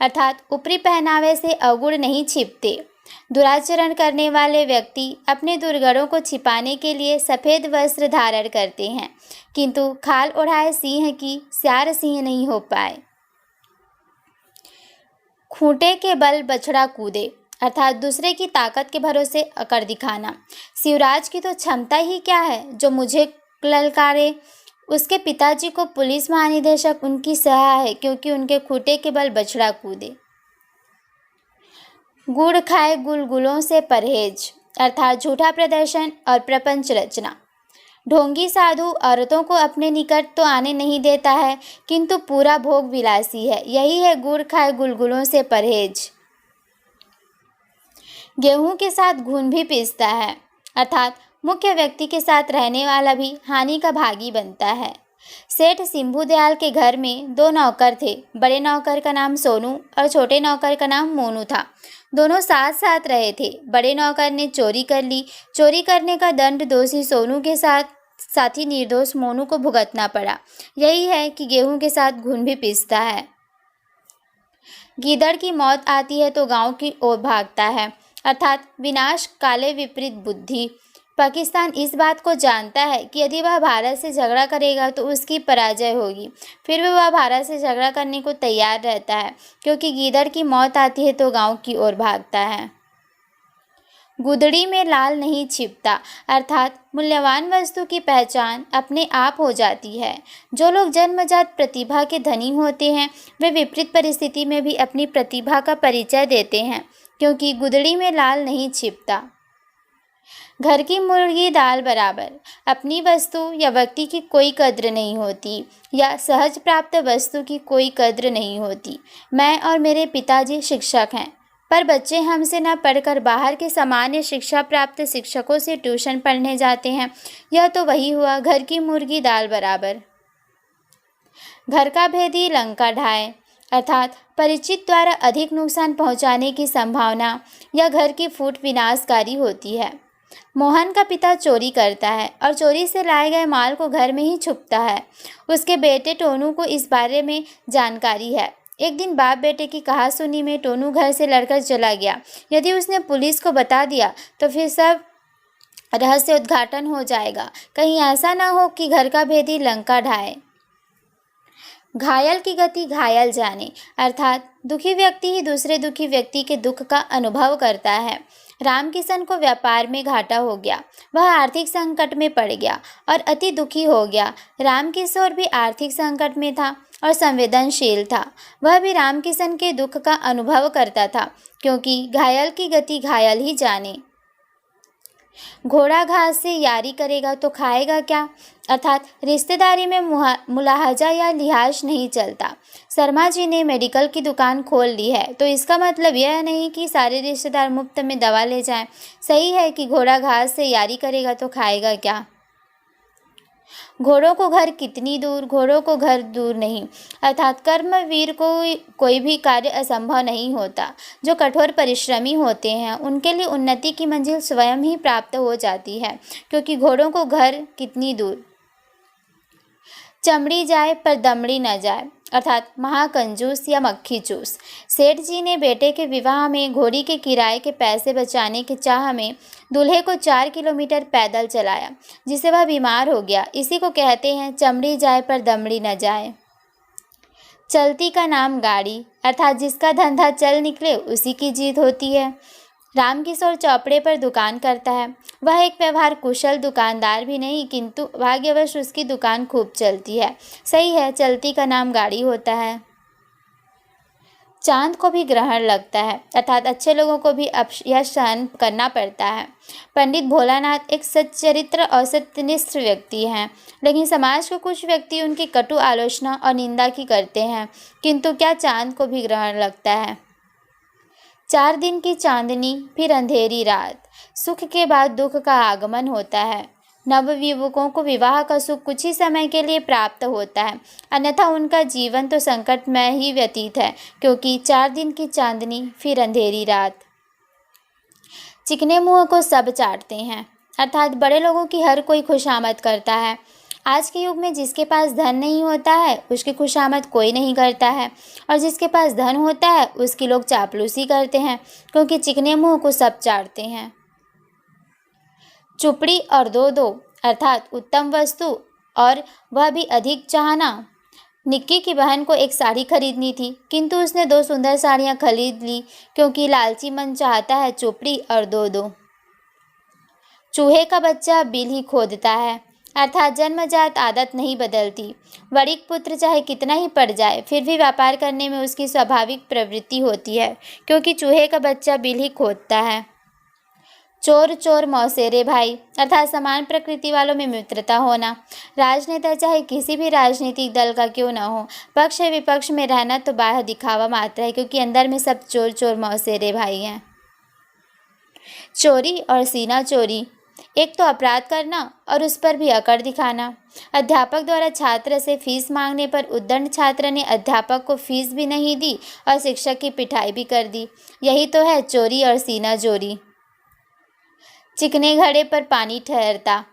अर्थात ऊपरी पहनावे से अवगुण नहीं छिपते। दुराचरण करने वाले व्यक्ति अपने दुर्गुणों को छिपाने के लिए सफ़ेद वस्त्र धारण करते हैं, किंतु खाल ओढ़ाए सिंह की स्यार सिंह नहीं हो पाए। खूंटे के बल बछड़ा कूदे, अर्थात दूसरे की ताकत के भरोसे अकड़ दिखाना। शिवराज की तो क्षमता ही क्या है जो मुझे ललकारे। उसके पिताजी को पुलिस महानिदेशक उनकी सहाय है, क्योंकि उनके खूंटे के बल बछड़ा कूदे। गुड़ खाए गुलगुलों से परहेज, अर्थात झूठा प्रदर्शन और प्रपंच रचना। ढोंगी साधु औरतों को अपने निकट तो आने नहीं देता है, किंतु पूरा भोग विलासी है। यही है गुड़ खाए गुलगुलों से परहेज। गेहूं के साथ घुन भी पीसता है, अर्थात मुख्य व्यक्ति के साथ रहने वाला भी हानि का भागी बनता है। सेठ सिंभू दयाल के घर में 2 नौकर थे। बड़े नौकर का नाम सोनू और छोटे नौकर का नाम मोनू था। दोनों साथ साथ रहे थे। बड़े नौकर ने चोरी कर ली। चोरी करने का दंड दोषी सोनू के साथी निर्दोष मोनू को भुगतना पड़ा। यही है कि गेहूं के साथ घुन भी पीसता है। गीदड़ की मौत आती है तो गांव की ओर भागता है, अर्थात विनाश काले विपरीत बुद्धि। पाकिस्तान इस बात को जानता है कि यदि वह भारत से झगड़ा करेगा तो उसकी पराजय होगी, फिर भी वह भारत से झगड़ा करने को तैयार रहता है, क्योंकि गीदड़ की मौत आती है तो गांव की ओर भागता है। गुदड़ी में लाल नहीं छिपता, अर्थात मूल्यवान वस्तु की पहचान अपने आप हो जाती है। जो लोग जन्मजात प्रतिभा के धनी होते हैं वे विपरीत परिस्थिति में भी अपनी प्रतिभा का परिचय देते हैं, क्योंकि गुदड़ी में लाल नहीं छिपता। घर की मुर्गी दाल बराबर। अपनी वस्तु या व्यक्ति की कोई कद्र नहीं होती या सहज प्राप्त वस्तु की कोई कद्र नहीं होती। मैं और मेरे पिताजी शिक्षक हैं, पर बच्चे हमसे न पढ़कर बाहर के सामान्य शिक्षा प्राप्त शिक्षकों से ट्यूशन पढ़ने जाते हैं। यह तो वही हुआ घर की मुर्गी दाल बराबर। घर का भेदी लंका ढाए, अर्थात परिचित द्वारा अधिक नुकसान पहुंचाने की संभावना या घर की फूट विनाशकारी होती है। मोहन का पिता चोरी करता है और चोरी से लाए गए माल को घर में ही छुपता है। उसके बेटे टोनू को इस बारे में जानकारी है। एक दिन बाप बेटे की कहासुनी में टोनू घर से लड़कर चला गया। यदि उसने पुलिस को बता दिया तो फिर सब रहस्य उद्घाटन हो जाएगा। कहीं ऐसा ना हो कि घर का भेदी लंका ढाए। घायल की गति घायल जाने, अर्थात दुखी व्यक्ति ही दूसरे दुखी व्यक्ति के दुख का अनुभव करता है। रामकिशन को व्यापार में घाटा हो गया, वह आर्थिक संकट में पड़ गया और अति दुखी हो गया। रामकिशोर भी आर्थिक संकट में था और संवेदनशील था। वह भी रामकिशन के दुख का अनुभव करता था, क्योंकि घायल की गति घायल ही जाने। घोड़ा घास से यारी करेगा तो खाएगा क्या, अर्थात रिश्तेदारी में मुलाहजा या लिहाज नहीं चलता। शर्मा जी ने मेडिकल की दुकान खोल ली है तो इसका मतलब यह नहीं कि सारे रिश्तेदार मुफ्त में दवा ले जाएं। सही है कि घोड़ा घास से यारी करेगा तो खाएगा क्या। घोड़ों को घर कितनी दूर, घोड़ों को घर दूर नहीं, अर्थात कर्मवीर को कोई भी कार्य असंभव नहीं होता। जो कठोर परिश्रमी होते हैं उनके लिए उन्नति की मंजिल स्वयं ही प्राप्त हो जाती है, क्योंकि घोड़ों को घर कितनी दूर। चमड़ी जाए पर दमड़ी न जाए, अर्थात महाकंजूस या मक्खी चूस। सेठ जी ने बेटे के विवाह में घोड़ी के किराए के पैसे बचाने के चाह में दूल्हे को 4 किलोमीटर पैदल चलाया, जिससे वह बीमार हो गया। इसी को कहते हैं चमड़ी जाए पर दमड़ी न जाए। चलती का नाम गाड़ी, अर्थात जिसका धंधा चल निकले उसी की जीत होती है। रामकिशोर चौपड़े पर दुकान करता है। वह एक व्यवहार कुशल दुकानदार भी नहीं, किंतु भाग्यवश उसकी दुकान खूब चलती है। सही है, चलती का नाम गाड़ी होता है। चांद को भी ग्रहण लगता है, अर्थात अच्छे लोगों को भी यह सहन करना पड़ता है। पंडित भोलानाथ एक सच्चरित्र और सत्यनिष्ठ व्यक्ति हैं, लेकिन समाज को कुछ व्यक्ति उनकी कटु आलोचना और निंदा की करते हैं। किंतु क्या चांद को भी ग्रहण लगता है। 4 दिन की चांदनी फिर अंधेरी रात, सुख के बाद दुख का आगमन होता है। नवविवाहितों को विवाह का सुख कुछ ही समय के लिए प्राप्त होता है, अन्यथा उनका जीवन तो संकटमय ही व्यतीत है, क्योंकि 4 दिन की चांदनी फिर अंधेरी रात। चिकने मुंह को सब चाटते हैं, अर्थात बड़े लोगों की हर कोई खुशामद करता है। आज के युग में जिसके पास धन नहीं होता है उसकी खुशामद कोई नहीं करता है, और जिसके पास धन होता है उसकी लोग चापलूसी करते हैं, क्योंकि चिकने मुंह को सब चाटते हैं। चुपड़ी और दो, अर्थात उत्तम वस्तु और वह भी अधिक चाहना। निक्की की बहन को एक साड़ी खरीदनी थी, किंतु उसने 2 सुंदर साड़ियाँ खरीद ली, क्योंकि लालची मन चाहता है चुपड़ी और दो। चूहे का बच्चा बिल ही खोदता है, अर्थात जन्मजात आदत नहीं बदलती। वणिक पुत्र चाहे कितना ही पढ़ जाए फिर भी व्यापार करने में उसकी स्वाभाविक प्रवृत्ति होती है, क्योंकि चूहे का बच्चा बिल ही खोदता है। चोर चोर मौसेरे भाई, अर्थात समान प्रकृति वालों में मित्रता होना। राजनेता चाहे किसी भी राजनीतिक दल का क्यों न हो, पक्ष विपक्ष में रहना तो बाहर दिखावा मात्र है, क्योंकि अंदर में सब चोर चोर मौसेरे भाई हैं। चोरी और सीना चोरी, एक तो अपराध करना और उस पर भी अकड़ दिखाना। अध्यापक द्वारा छात्र से फीस मांगने पर उद्दंड छात्र ने अध्यापक को फीस भी नहीं दी और शिक्षक की पिटाई भी कर दी। यही तो है चोरी और सीना चोरी। चिकने घड़े पर पानी ठहरता,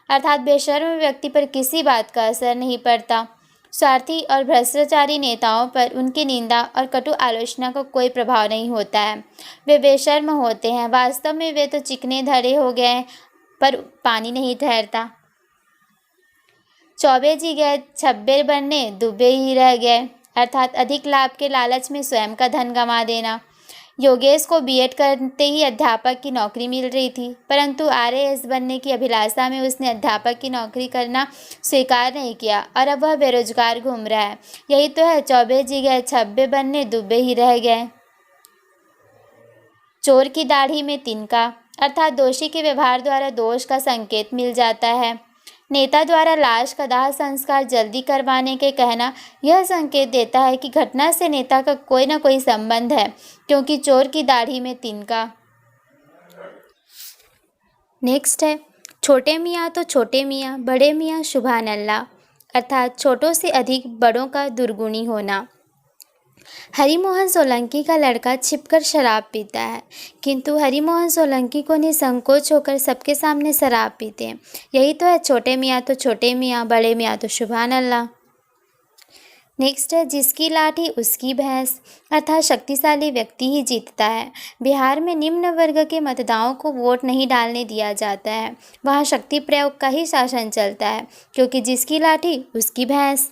अर्थात बेशर्म व्यक्ति पर किसी बात का असर नहीं पड़ता। स्वार्थी और भ्रष्टाचारी नेताओं पर उनकी निंदा और कटु आलोचना का कोई प्रभाव नहीं होता है। वे बेशर्म होते हैं, वास्तव में वे तो चिकने धड़े हो गए पर पानी नहीं ठहरता। चौबे जी गए छब्बे बनने, दुबे ही रह गए, अर्थात अधिक लाभ के लालच में स्वयं का धन गंवा देना। योगेश को बीएड करते ही अध्यापक की नौकरी मिल रही थी, परंतु आरएएस बनने की अभिलाषा में उसने अध्यापक की नौकरी करना स्वीकार नहीं किया और अब वह बेरोजगार घूम रहा है। यही तो है, चौबे जी गए छब्बे बनने, दुबे ही रह गए। चोर की दाढ़ी में तिनका, अर्थात दोषी के व्यवहार द्वारा दोष का संकेत मिल जाता है। नेता द्वारा लाश का दाह संस्कार जल्दी करवाने के कहना यह संकेत देता है कि घटना से नेता का कोई न कोई संबंध है, क्योंकि चोर की दाढ़ी में तिनका। नेक्स्ट है, छोटे मियाँ तो छोटे मियाँ, बड़े मियाँ सुभान अल्लाह, अर्थात छोटों से अधिक बड़ों का दुर्गुणी होना। हरिमोहन सोलंकी का लड़का छिपकर शराब पीता है, किंतु हरिमोहन सोलंकी को निसंकोच होकर सबके सामने शराब पीते हैं। यही तो है, छोटे मियाँ तो छोटे मियाँ, बड़े मियाँ तो सुभान अल्लाह। नेक्स्ट है, जिसकी लाठी उसकी भैंस, अर्थात शक्तिशाली व्यक्ति ही जीतता है। बिहार में निम्न वर्ग के मतदाताओं को वोट नहीं डालने दिया जाता है, वहाँ शक्ति प्रयोग का ही शासन चलता है, क्योंकि जिसकी लाठी उसकी भैंस।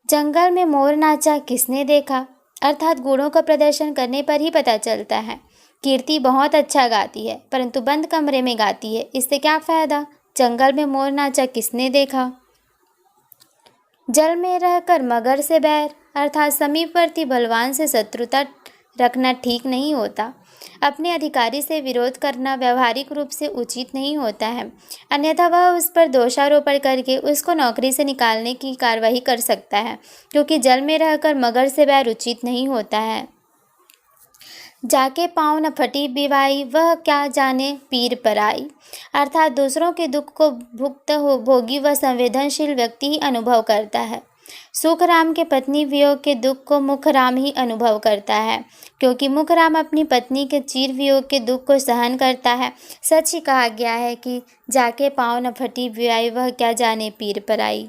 जंगल में मोर नाचा किसने देखा, अर्थात गुणों का प्रदर्शन करने पर ही पता चलता है। कीर्ति बहुत अच्छा गाती है, परंतु बंद कमरे में गाती है, इससे क्या फ़ायदा। जंगल में मोर नाचा किसने देखा। जल में रहकर मगर से बैर, अर्थात समीपवर्ती बलवान से शत्रुता रखना ठीक नहीं होता। अपने अधिकारी से विरोध करना व्यवहारिक रूप से उचित नहीं होता है, अन्यथा वह उस पर दोषारोपण करके उसको नौकरी से निकालने की कार्रवाई कर सकता है, क्योंकि जल में रहकर मगर से बैर उचित नहीं होता है। जाके पाँव न फटी बिवाई, वह क्या जाने पीर पराई, अर्थात दूसरों के दुख को भुगत भोगी व संवेदनशील व्यक्ति ही अनुभव करता है। सुखराम के पत्नी वियोग के दुख को मुखराम ही अनुभव करता है, क्योंकि मुखराम अपनी पत्नी के चिर वियोग के दुख को सहन करता है। सच ही कहा गया है कि जाके पाँव न फटी बिवाई, वह क्या जाने पीर पराई।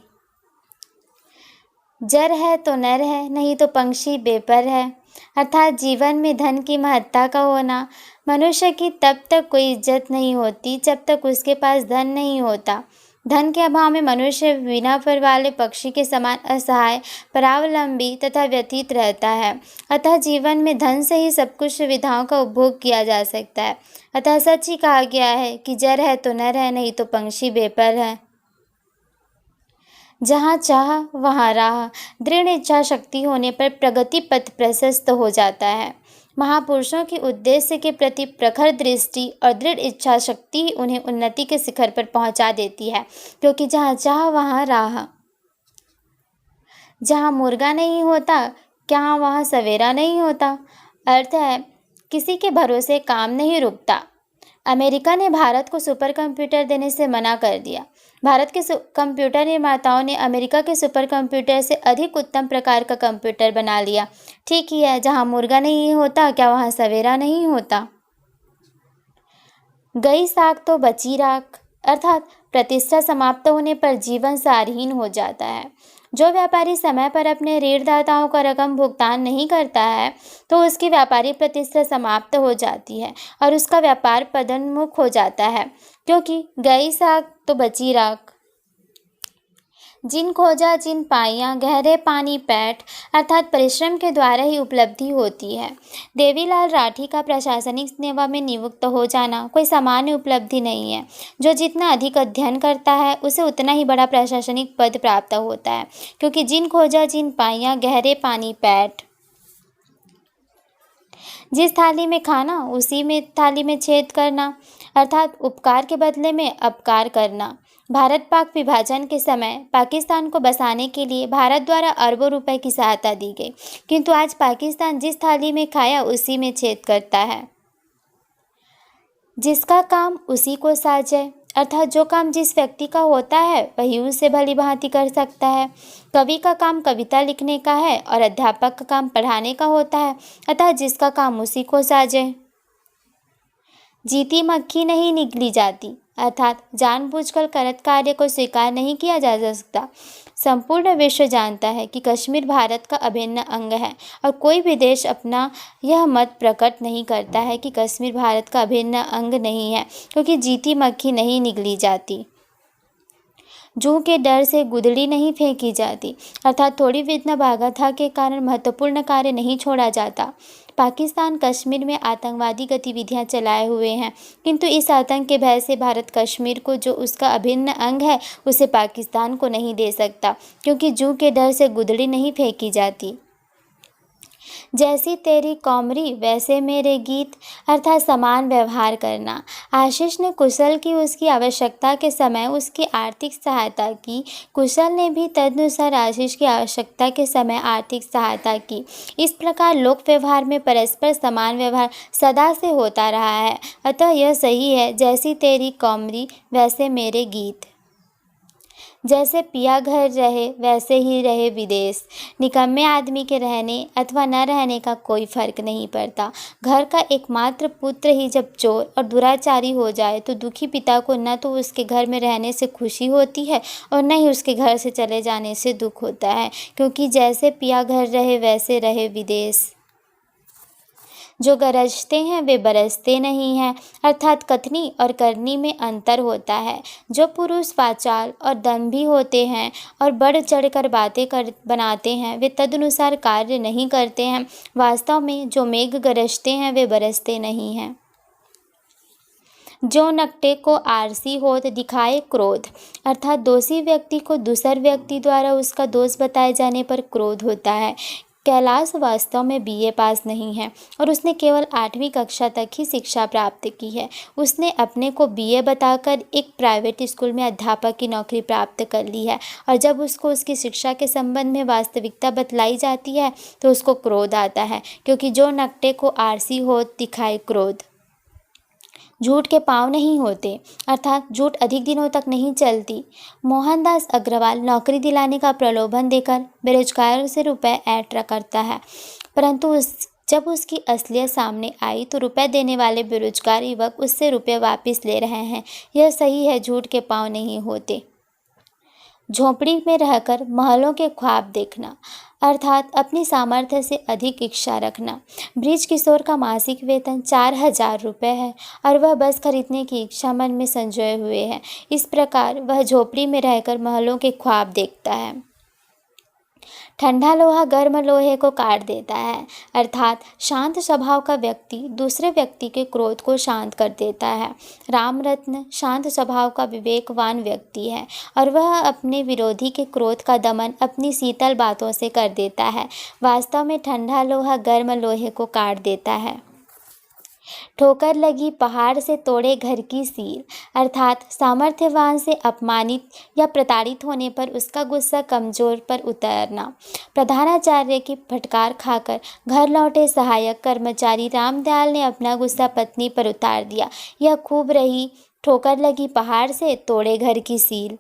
जर है तो नर है, नहीं तो पंछी बेपर है, अर्थात जीवन में धन की महत्ता का होना। मनुष्य की तब तक कोई इज्जत नहीं होती जब तक उसके पास धन नहीं होता। धन के अभाव में मनुष्य बिना पर वाले पक्षी के समान असहाय, परावलंबी तथा व्यतीत रहता है। अतः जीवन में धन से ही सब कुछ सुविधाओं का उपभोग किया जा सकता है। अतः सच ही कहा गया है कि जर है तो नर है, नहीं तो पंछी बेपर है। जहाँ चाह वहाँ राह, दृढ़ इच्छा शक्ति होने पर प्रगति पथ प्रशस्त हो जाता है। महापुरुषों की उद्देश्य के प्रति प्रखर दृष्टि और दृढ़ इच्छा शक्ति ही उन्हें उन्नति के शिखर पर पहुंचा देती है, क्योंकि जहाँ चाह वहाँ राह। जहाँ मुर्गा नहीं होता, क्या वहाँ सवेरा नहीं होता। अर्थ है, किसी के भरोसे काम नहीं रुकता। अमेरिका ने भारत को सुपर कंप्यूटर देने से मना कर दिया। भारत के कंप्यूटर निर्माताओं ने अमेरिका के सुपर कंप्यूटर से अधिक उत्तम प्रकार का कंप्यूटर बना लिया। ठीक ही है, जहाँ मुर्गा नहीं होता, क्या वहाँ सवेरा नहीं होता। गई साख तो बची राख, अर्थात प्रतिष्ठा समाप्त होने पर जीवन सारहीन हो जाता है। जो व्यापारी समय पर अपने ऋणदाताओं का रकम भुगतान नहीं करता है, तो उसकी व्यापारी प्रतिष्ठा समाप्त हो जाती है और उसका व्यापार पतनोन्मुख हो जाता है, क्योंकि गई साख तो बची राख। जिन खोजा जिन पाइयाँ, गहरे पानी पैठ, अर्थात परिश्रम के द्वारा ही उपलब्धि होती है। देवीलाल राठी का प्रशासनिक सेवा में नियुक्त हो जाना कोई सामान्य उपलब्धि नहीं है। जो जितना अधिक अध्ययन करता है, उसे उतना ही बड़ा प्रशासनिक पद प्राप्त होता है, क्योंकि जिन खोजा जिन पाइयाँ, गहरे पानी पैठ। जिस थाली में खाना, उसी में थाली में छेद करना, अर्थात उपकार के बदले में अपकार करना। भारत पाक विभाजन के समय पाकिस्तान को बसाने के लिए भारत द्वारा अरबों रुपए की सहायता दी गई, किंतु आज पाकिस्तान जिस थाली में खाया उसी में छेद करता है। जिसका काम उसी को साजे, अर्थात जो काम जिस व्यक्ति का होता है वही उसे भली भांति कर सकता है। कवि का काम कविता लिखने का है और अध्यापक का काम पढ़ाने का होता है, अतः जिसका काम उसी को साजे। जीती मक्खी नहीं निगली जाती, अर्थात जानबूझकर गलत कार्य को स्वीकार नहीं किया जा सकता। संपूर्ण विश्व जानता है कि कश्मीर भारत का अभिन्न अंग है और कोई भी देश अपना यह मत प्रकट नहीं करता है कि कश्मीर भारत का अभिन्न अंग नहीं है, क्योंकि जीती मक्खी नहीं निगली जाती, जूं के डर से गुदड़ी नहीं फेंकी जाती, अर्थात थोड़ी विघ्न बाधा के कारण महत्वपूर्ण कार्य नहीं छोड़ा जाता। पाकिस्तान कश्मीर में आतंकवादी गतिविधियां चलाए हुए हैं, किंतु इस आतंक के भय से भारत कश्मीर को, जो उसका अभिन्न अंग है, उसे पाकिस्तान को नहीं दे सकता, क्योंकि जूं के डर से गुदड़ी नहीं फेंकी जाती। जैसी तेरी कौमरी वैसे मेरे गीत, अर्थात समान व्यवहार करना। आशीष ने कुशल की उसकी आवश्यकता के समय उसकी आर्थिक सहायता की, कुशल ने भी तदनुसार आशीष की आवश्यकता के समय आर्थिक सहायता की। इस प्रकार लोक व्यवहार में परस्पर समान व्यवहार सदा से होता रहा है। अतः यह सही है, जैसी तेरी कौमरी वैसे मेरे गीत। जैसे पिया घर रहे वैसे ही रहे विदेश। निकम्मे आदमी के रहने अथवा न रहने का कोई फर्क नहीं पड़ता। घर का एकमात्र पुत्र ही जब चोर और दुराचारी हो जाए तो दुखी पिता को न तो उसके घर में रहने से खुशी होती है और न ही उसके घर से चले जाने से दुख होता है, क्योंकि जैसे पिया घर रहे वैसे रहे विदेश। जो गरजते हैं वे बरसते नहीं हैं, अर्थात कथनी और करनी में अंतर होता है। जो पुरुष वाचाल और दंभी होते हैं और बढ़ चढ़कर बातें बनाते हैं, वे तदनुसार कार्य नहीं करते हैं। वास्तव में जो मेघ गरजते हैं वे बरसते नहीं हैं। जो नकटे को आरसी होत दिखाए क्रोध, अर्थात दोषी व्यक्ति को दूसर व्यक्ति द्वारा उसका दोष बताए जाने पर क्रोध होता है। कैलाश वास्तव में बीए पास नहीं है और उसने केवल 8वीं कक्षा तक ही शिक्षा प्राप्त की है। उसने अपने को बीए बताकर एक प्राइवेट स्कूल में अध्यापक की नौकरी प्राप्त कर ली है, और जब उसको उसकी शिक्षा के संबंध में वास्तविकता बतलाई जाती है तो उसको क्रोध आता है, क्योंकि जो नकटे को आरसी हो दिखाए क्रोध। झूठ के पाँव नहीं होते, अर्थात झूठ अधिक दिनों तक नहीं चलती। मोहनदास अग्रवाल नौकरी दिलाने का प्रलोभन देकर बेरोजगारों से रुपए ऐंठ करता है, परंतु जब उसकी असलियत सामने आई तो रुपए देने वाले बेरोजगार युवक उससे रुपए वापस ले रहे हैं। यह सही है, झूठ के पाँव नहीं होते। झोंपड़ी में रहकर महलों के ख्वाब देखना, अर्थात अपनी सामर्थ्य से अधिक इच्छा रखना। बृज किशोर का मासिक वेतन 4000 रुपये है और वह बस खरीदने की इच्छा मन में संजोए हुए है। इस प्रकार वह झोपड़ी में रहकर महलों के ख्वाब देखता है। ठंडा लोहा गर्म लोहे को काट देता है, अर्थात शांत स्वभाव का व्यक्ति दूसरे व्यक्ति के क्रोध को शांत कर देता है। रामरत्न शांत स्वभाव का विवेकवान व्यक्ति है और वह अपने विरोधी के क्रोध का दमन अपनी शीतल बातों से कर देता है। वास्तव में ठंडा लोहा गर्म लोहे को काट देता है। ठोकर लगी पहाड़ से तोड़े घर की सील, अर्थात सामर्थ्यवान से अपमानित या प्रताड़ित होने पर उसका गुस्सा कमजोर पर उतरना। प्रधानाचार्य की फटकार खाकर घर लौटे सहायक कर्मचारी रामदयाल ने अपना गुस्सा पत्नी पर उतार दिया। यह खूब रही, ठोकर लगी पहाड़ से तोड़े घर की सील।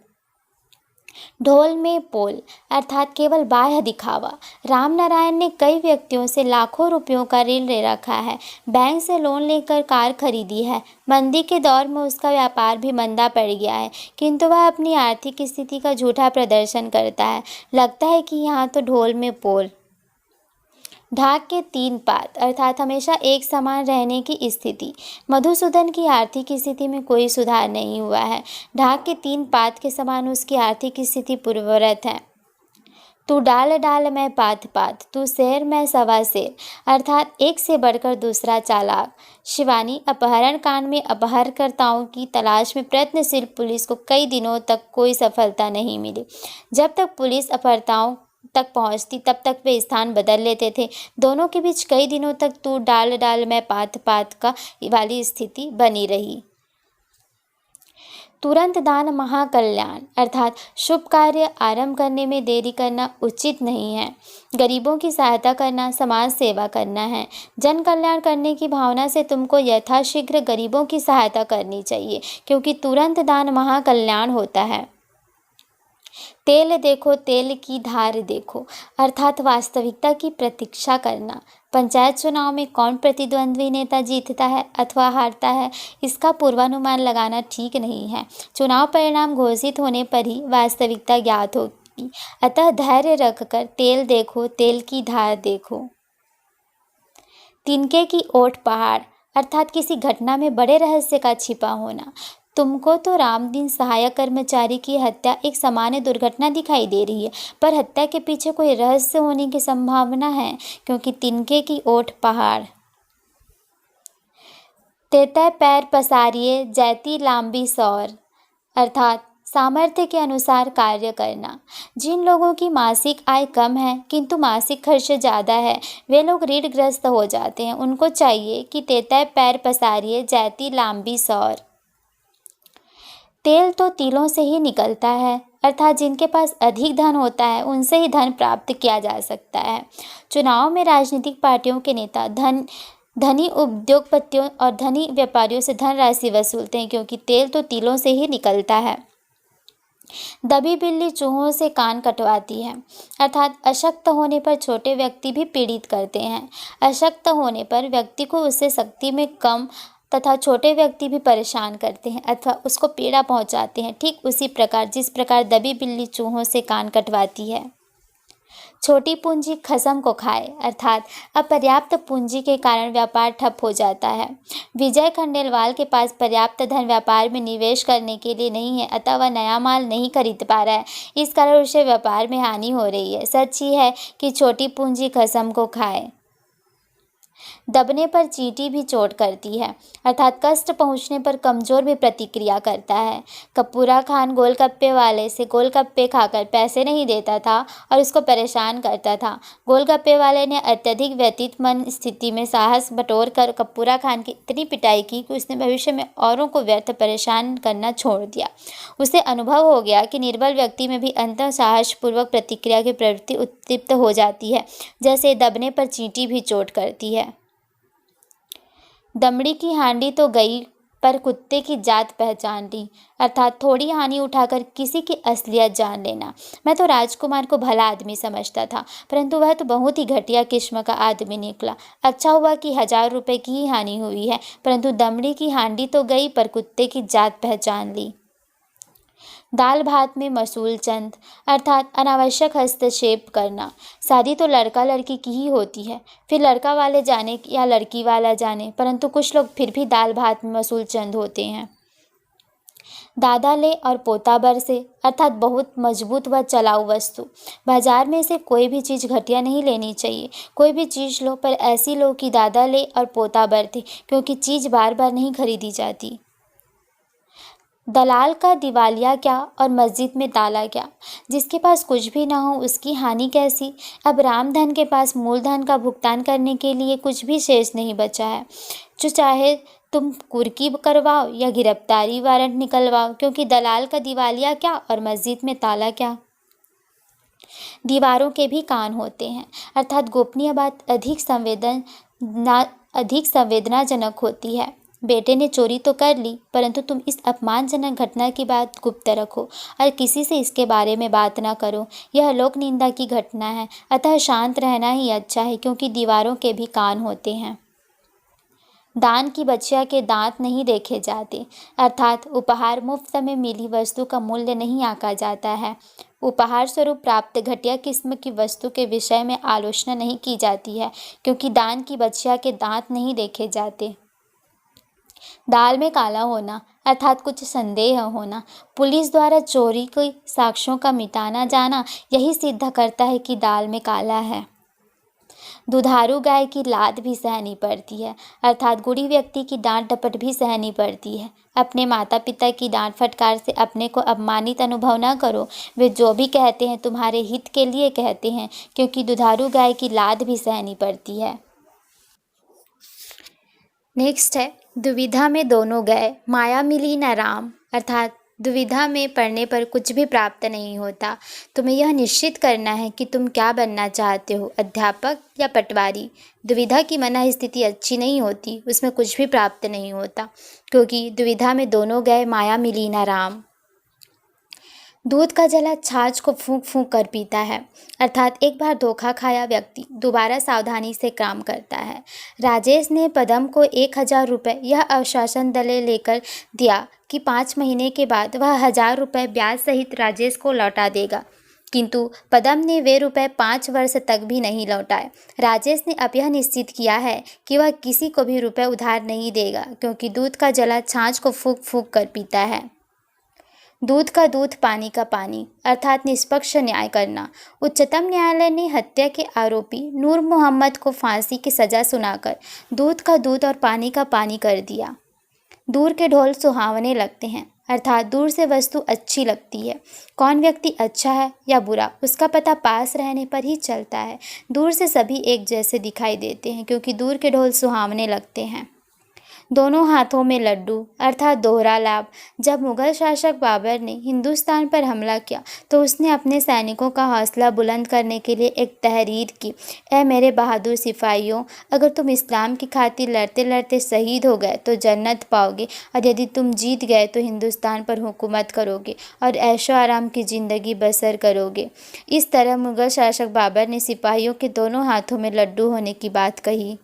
ढोल में पोल, अर्थात केवल बाह्य दिखावा। रामनारायण ने कई व्यक्तियों से लाखों रुपयों का ऋण ले रखा है, बैंक से लोन लेकर कार खरीदी है। मंदी के दौर में उसका व्यापार भी मंदा पड़ गया है, किंतु वह अपनी आर्थिक स्थिति का झूठा प्रदर्शन करता है। लगता है कि यहाँ तो ढोल में पोल। ढाक के 3 पात, अर्थात हमेशा एक समान रहने की स्थिति। मधुसूदन की आर्थिक स्थिति में कोई सुधार नहीं हुआ है। ढाक के 3 पात के समान उसकी आर्थिक स्थिति पूर्ववत है। तू डाल डाल मैं पात पात, तू शेर मैं सवा शेर, अर्थात एक से बढ़कर दूसरा चालाक। शिवानी अपहरण कांड में अपहरणकर्ताओं की तलाश में प्रयत्नशील पुलिस को कई दिनों तक कोई सफलता नहीं मिली। जब तक पुलिस अपहर्ताओं तक पहुंचती तब तक वे स्थान बदल लेते थे। दोनों के बीच कई दिनों तक तू डाल डाल मैं पात पात का वाली स्थिति बनी रही। तुरंत दान महाकल्याण, अर्थात शुभ कार्य आरंभ करने में देरी करना उचित नहीं है। गरीबों की सहायता करना समाज सेवा करना है। जन कल्याण करने की भावना से तुमको यथाशीघ्र गरीबों की सहायता करनी चाहिए, क्योंकि तुरंत दान महाकल्याण होता है। तेल देखो तेल की धार देखो, अर्थात वास्तविकता की प्रतीक्षा करना। पंचायत चुनाव में कौन प्रतिद्वंद्वी नेता जीतता है अथवा हारता है, इसका पूर्वानुमान लगाना ठीक नहीं है। चुनाव परिणाम घोषित होने पर ही वास्तविकता ज्ञात सकती। अतः धैर्य रखकर तेल देखो, तेल की धार देखो। तिनके की ओट पहाड़, अर्थात किसी घटना में बड़े रहस्य का छिपा होना। तुमको तो रामदीन सहायक कर्मचारी की हत्या एक सामान्य दुर्घटना दिखाई दे रही है, पर हत्या के पीछे कोई रहस्य होने की संभावना है, क्योंकि तिनके की ओट पहाड़। तेतै पैर पसारिए जैती लांबी सौर, अर्थात सामर्थ्य के अनुसार कार्य करना। जिन लोगों की मासिक आय कम है किंतु मासिक खर्च ज़्यादा है, वे लोग ऋणग्रस्त हो जाते हैं। उनको चाहिए कि तेतै पैर पसारिए जैती लांबी सौर। तेल तो तिलों से ही निकलता है, अर्थात जिनके पास अधिक धन होता है उनसे ही धन प्राप्त किया जा सकता है। चुनाव में राजनीतिक पार्टियों के नेता धनी उद्योगपतियों और धनी व्यापारियों से धनराशि वसूलते हैं, क्योंकि तेल तो तिलों से ही निकलता है। दबी बिल्ली चूहों से कान कटवाती है, अर्थात अशक्त होने पर छोटे व्यक्ति भी पीड़ित करते हैं। अशक्त होने पर व्यक्ति को उससे शक्ति में कम तथा छोटे व्यक्ति भी परेशान करते हैं अथवा उसको पीड़ा पहुंचाते हैं। ठीक उसी प्रकार जिस प्रकार दबी बिल्ली चूहों से कान कटवाती है। छोटी पूंजी खसम को खाए, अर्थात अपर्याप्त पूंजी के कारण व्यापार ठप हो जाता है। विजय खंडेलवाल के पास पर्याप्त धन व्यापार में निवेश करने के लिए नहीं है, अतः वह नया माल नहीं खरीद पा रहा है। इस कारण उसे व्यापार में हानि हो रही है। सच ही है कि छोटी पूंजी खसम को खाए। दबने पर चींटी भी चोट करती है, अर्थात कष्ट पहुंचने पर कमजोर भी प्रतिक्रिया करता है। कपूरा खान गोलगप्पे वाले से गोलगप्पे खाकर पैसे नहीं देता था और उसको परेशान करता था। गोलगप्पे वाले ने अत्यधिक व्यतीत मन स्थिति में साहस बटोर कर कपूरा खान की इतनी पिटाई की कि उसने भविष्य में औरों को व्यर्थ परेशान करना छोड़ दिया। उसे अनुभव हो गया कि निर्बल व्यक्ति में भी अंततः साहसपूर्वक प्रतिक्रिया की प्रवृत्ति उत्पन्न हो जाती है, जैसे दबने पर चींटी भी चोट करती है। दमड़ी की हांडी तो गई, पर कुत्ते की जात पहचान ली, अर्थात थोड़ी हानि उठाकर किसी की असलियत जान लेना। मैं तो राजकुमार को भला आदमी समझता था, परंतु वह तो बहुत ही घटिया किस्म का आदमी निकला। अच्छा हुआ कि 1000 रुपये की ही हानि हुई है, परंतु दमड़ी की हांडी तो गई, पर कुत्ते की जात पहचान ली। दाल भात में मसूल चंद, अर्थात अनावश्यक हस्तक्षेप करना। शादी तो लड़का लड़की की ही होती है, फिर लड़का वाले जाने या लड़की वाला जाने, परंतु कुछ लोग फिर भी दाल भात में मसूल चंद होते हैं। दादा ले और पोता बर से, अर्थात बहुत मजबूत व चलाऊ वस्तु। बाजार में से कोई भी चीज़ घटिया नहीं लेनी चाहिए। कोई भी चीज़ लो, पर ऐसी लो कि दादा ले और पोता बर थे, क्योंकि चीज़ बार बार नहीं खरीदी जाती। दलाल का दिवालिया क्या और मस्जिद में ताला क्या। जिसके पास कुछ भी ना हो उसकी हानि कैसी। अब रामधन के पास मूलधन का भुगतान करने के लिए कुछ भी शेष नहीं बचा है। जो चाहे तुम कुर्की करवाओ या गिरफ्तारी वारंट निकलवाओ, क्योंकि दलाल का दिवालिया क्या और मस्जिद में ताला क्या। दीवारों के भी कान होते हैं, अर्थात गोपनीय बात अधिक संवेदनाजनक होती है। बेटे ने चोरी तो कर ली, परंतु तुम इस अपमानजनक घटना की बात गुप्त रखो और किसी से इसके बारे में बात ना करो। यह लोक निंदा की घटना है, अतः शांत रहना ही अच्छा है, क्योंकि दीवारों के भी कान होते हैं। दान की बच्चिया के दांत नहीं देखे जाते, अर्थात उपहार मुफ्त में मिली वस्तु का मूल्य नहीं आंका जाता है। उपहार स्वरूप प्राप्त घटिया किस्म की वस्तु के विषय में आलोचना नहीं की जाती है, क्योंकि दान की बच्चिया के दांत नहीं देखे जाते। दाल में काला होना, अर्थात कुछ संदेह होना। पुलिस द्वारा चोरी के साक्ष्यों का मिटाना जाना यही सिद्ध करता है कि दाल में काला है। दुधारू गाय की लात भी सहनी पड़ती है, अर्थात गुड़ी व्यक्ति की डांट डपट भी सहनी पड़ती है। अपने माता पिता की डांट फटकार से अपने को अपमानित अनुभव न करो। वे जो भी कहते हैं तुम्हारे हित के लिए कहते हैं, क्योंकि दुधारू गाय की लात भी सहनी पड़ती है। नेक्स्ट है, दुविधा में दोनों गए, माया मिली न राम, अर्थात दुविधा में पड़ने पर कुछ भी प्राप्त नहीं होता। तुम्हें यह निश्चित करना है कि तुम क्या बनना चाहते हो, अध्यापक या पटवारी। दुविधा की मना स्थिति अच्छी नहीं होती, उसमें कुछ भी प्राप्त नहीं होता, क्योंकि दुविधा में दोनों गए, माया मिली न राम। दूध का जला छाछ को फूंक फूंक कर पीता है, अर्थात एक बार धोखा खाया व्यक्ति दोबारा सावधानी से काम करता है। राजेश ने पदम को 1000 रुपये यह आश्वासन दले लेकर दिया कि 5 महीने के बाद वह 1000 रुपये ब्याज सहित राजेश को लौटा देगा। किंतु पदम ने वे रुपए 5 वर्ष तक भी नहीं लौटाए। राजेश ने अब यह निश्चित किया है कि वह किसी को भी रुपए उधार नहीं देगा, क्योंकि दूध का जला छाछ को फूंक फूंक कर पीता है। दूध का दूध, पानी का पानी, अर्थात निष्पक्ष न्याय करना। उच्चतम न्यायालय ने हत्या के आरोपी नूर मोहम्मद को फांसी की सजा सुनाकर दूध का दूध और पानी का पानी कर दिया। दूर के ढोल सुहावने लगते हैं, अर्थात दूर से वस्तु अच्छी लगती है। कौन व्यक्ति अच्छा है या बुरा, उसका पता पास रहने पर ही चलता है। दूर से सभी एक जैसे दिखाई देते हैं, क्योंकि दूर के ढोल सुहावने लगते हैं। दोनों हाथों में लड्डू, अर्थात दोहरा लाभ। जब मुगल शासक बाबर ने हिंदुस्तान पर हमला किया तो उसने अपने सैनिकों का हौसला बुलंद करने के लिए एक तहरीर की, ऐ मेरे बहादुर सिपाहियों, अगर तुम इस्लाम की खातिर लड़ते लड़ते शहीद हो गए तो जन्नत पाओगे, और यदि तुम जीत गए तो हिंदुस्तान पर हुकूमत करोगे और ऐशो आराम की ज़िंदगी बसर करोगे। इस तरह मुगल शासक बाबर ने सिपाहियों के दोनों हाथों में लड्डू होने की बात कही।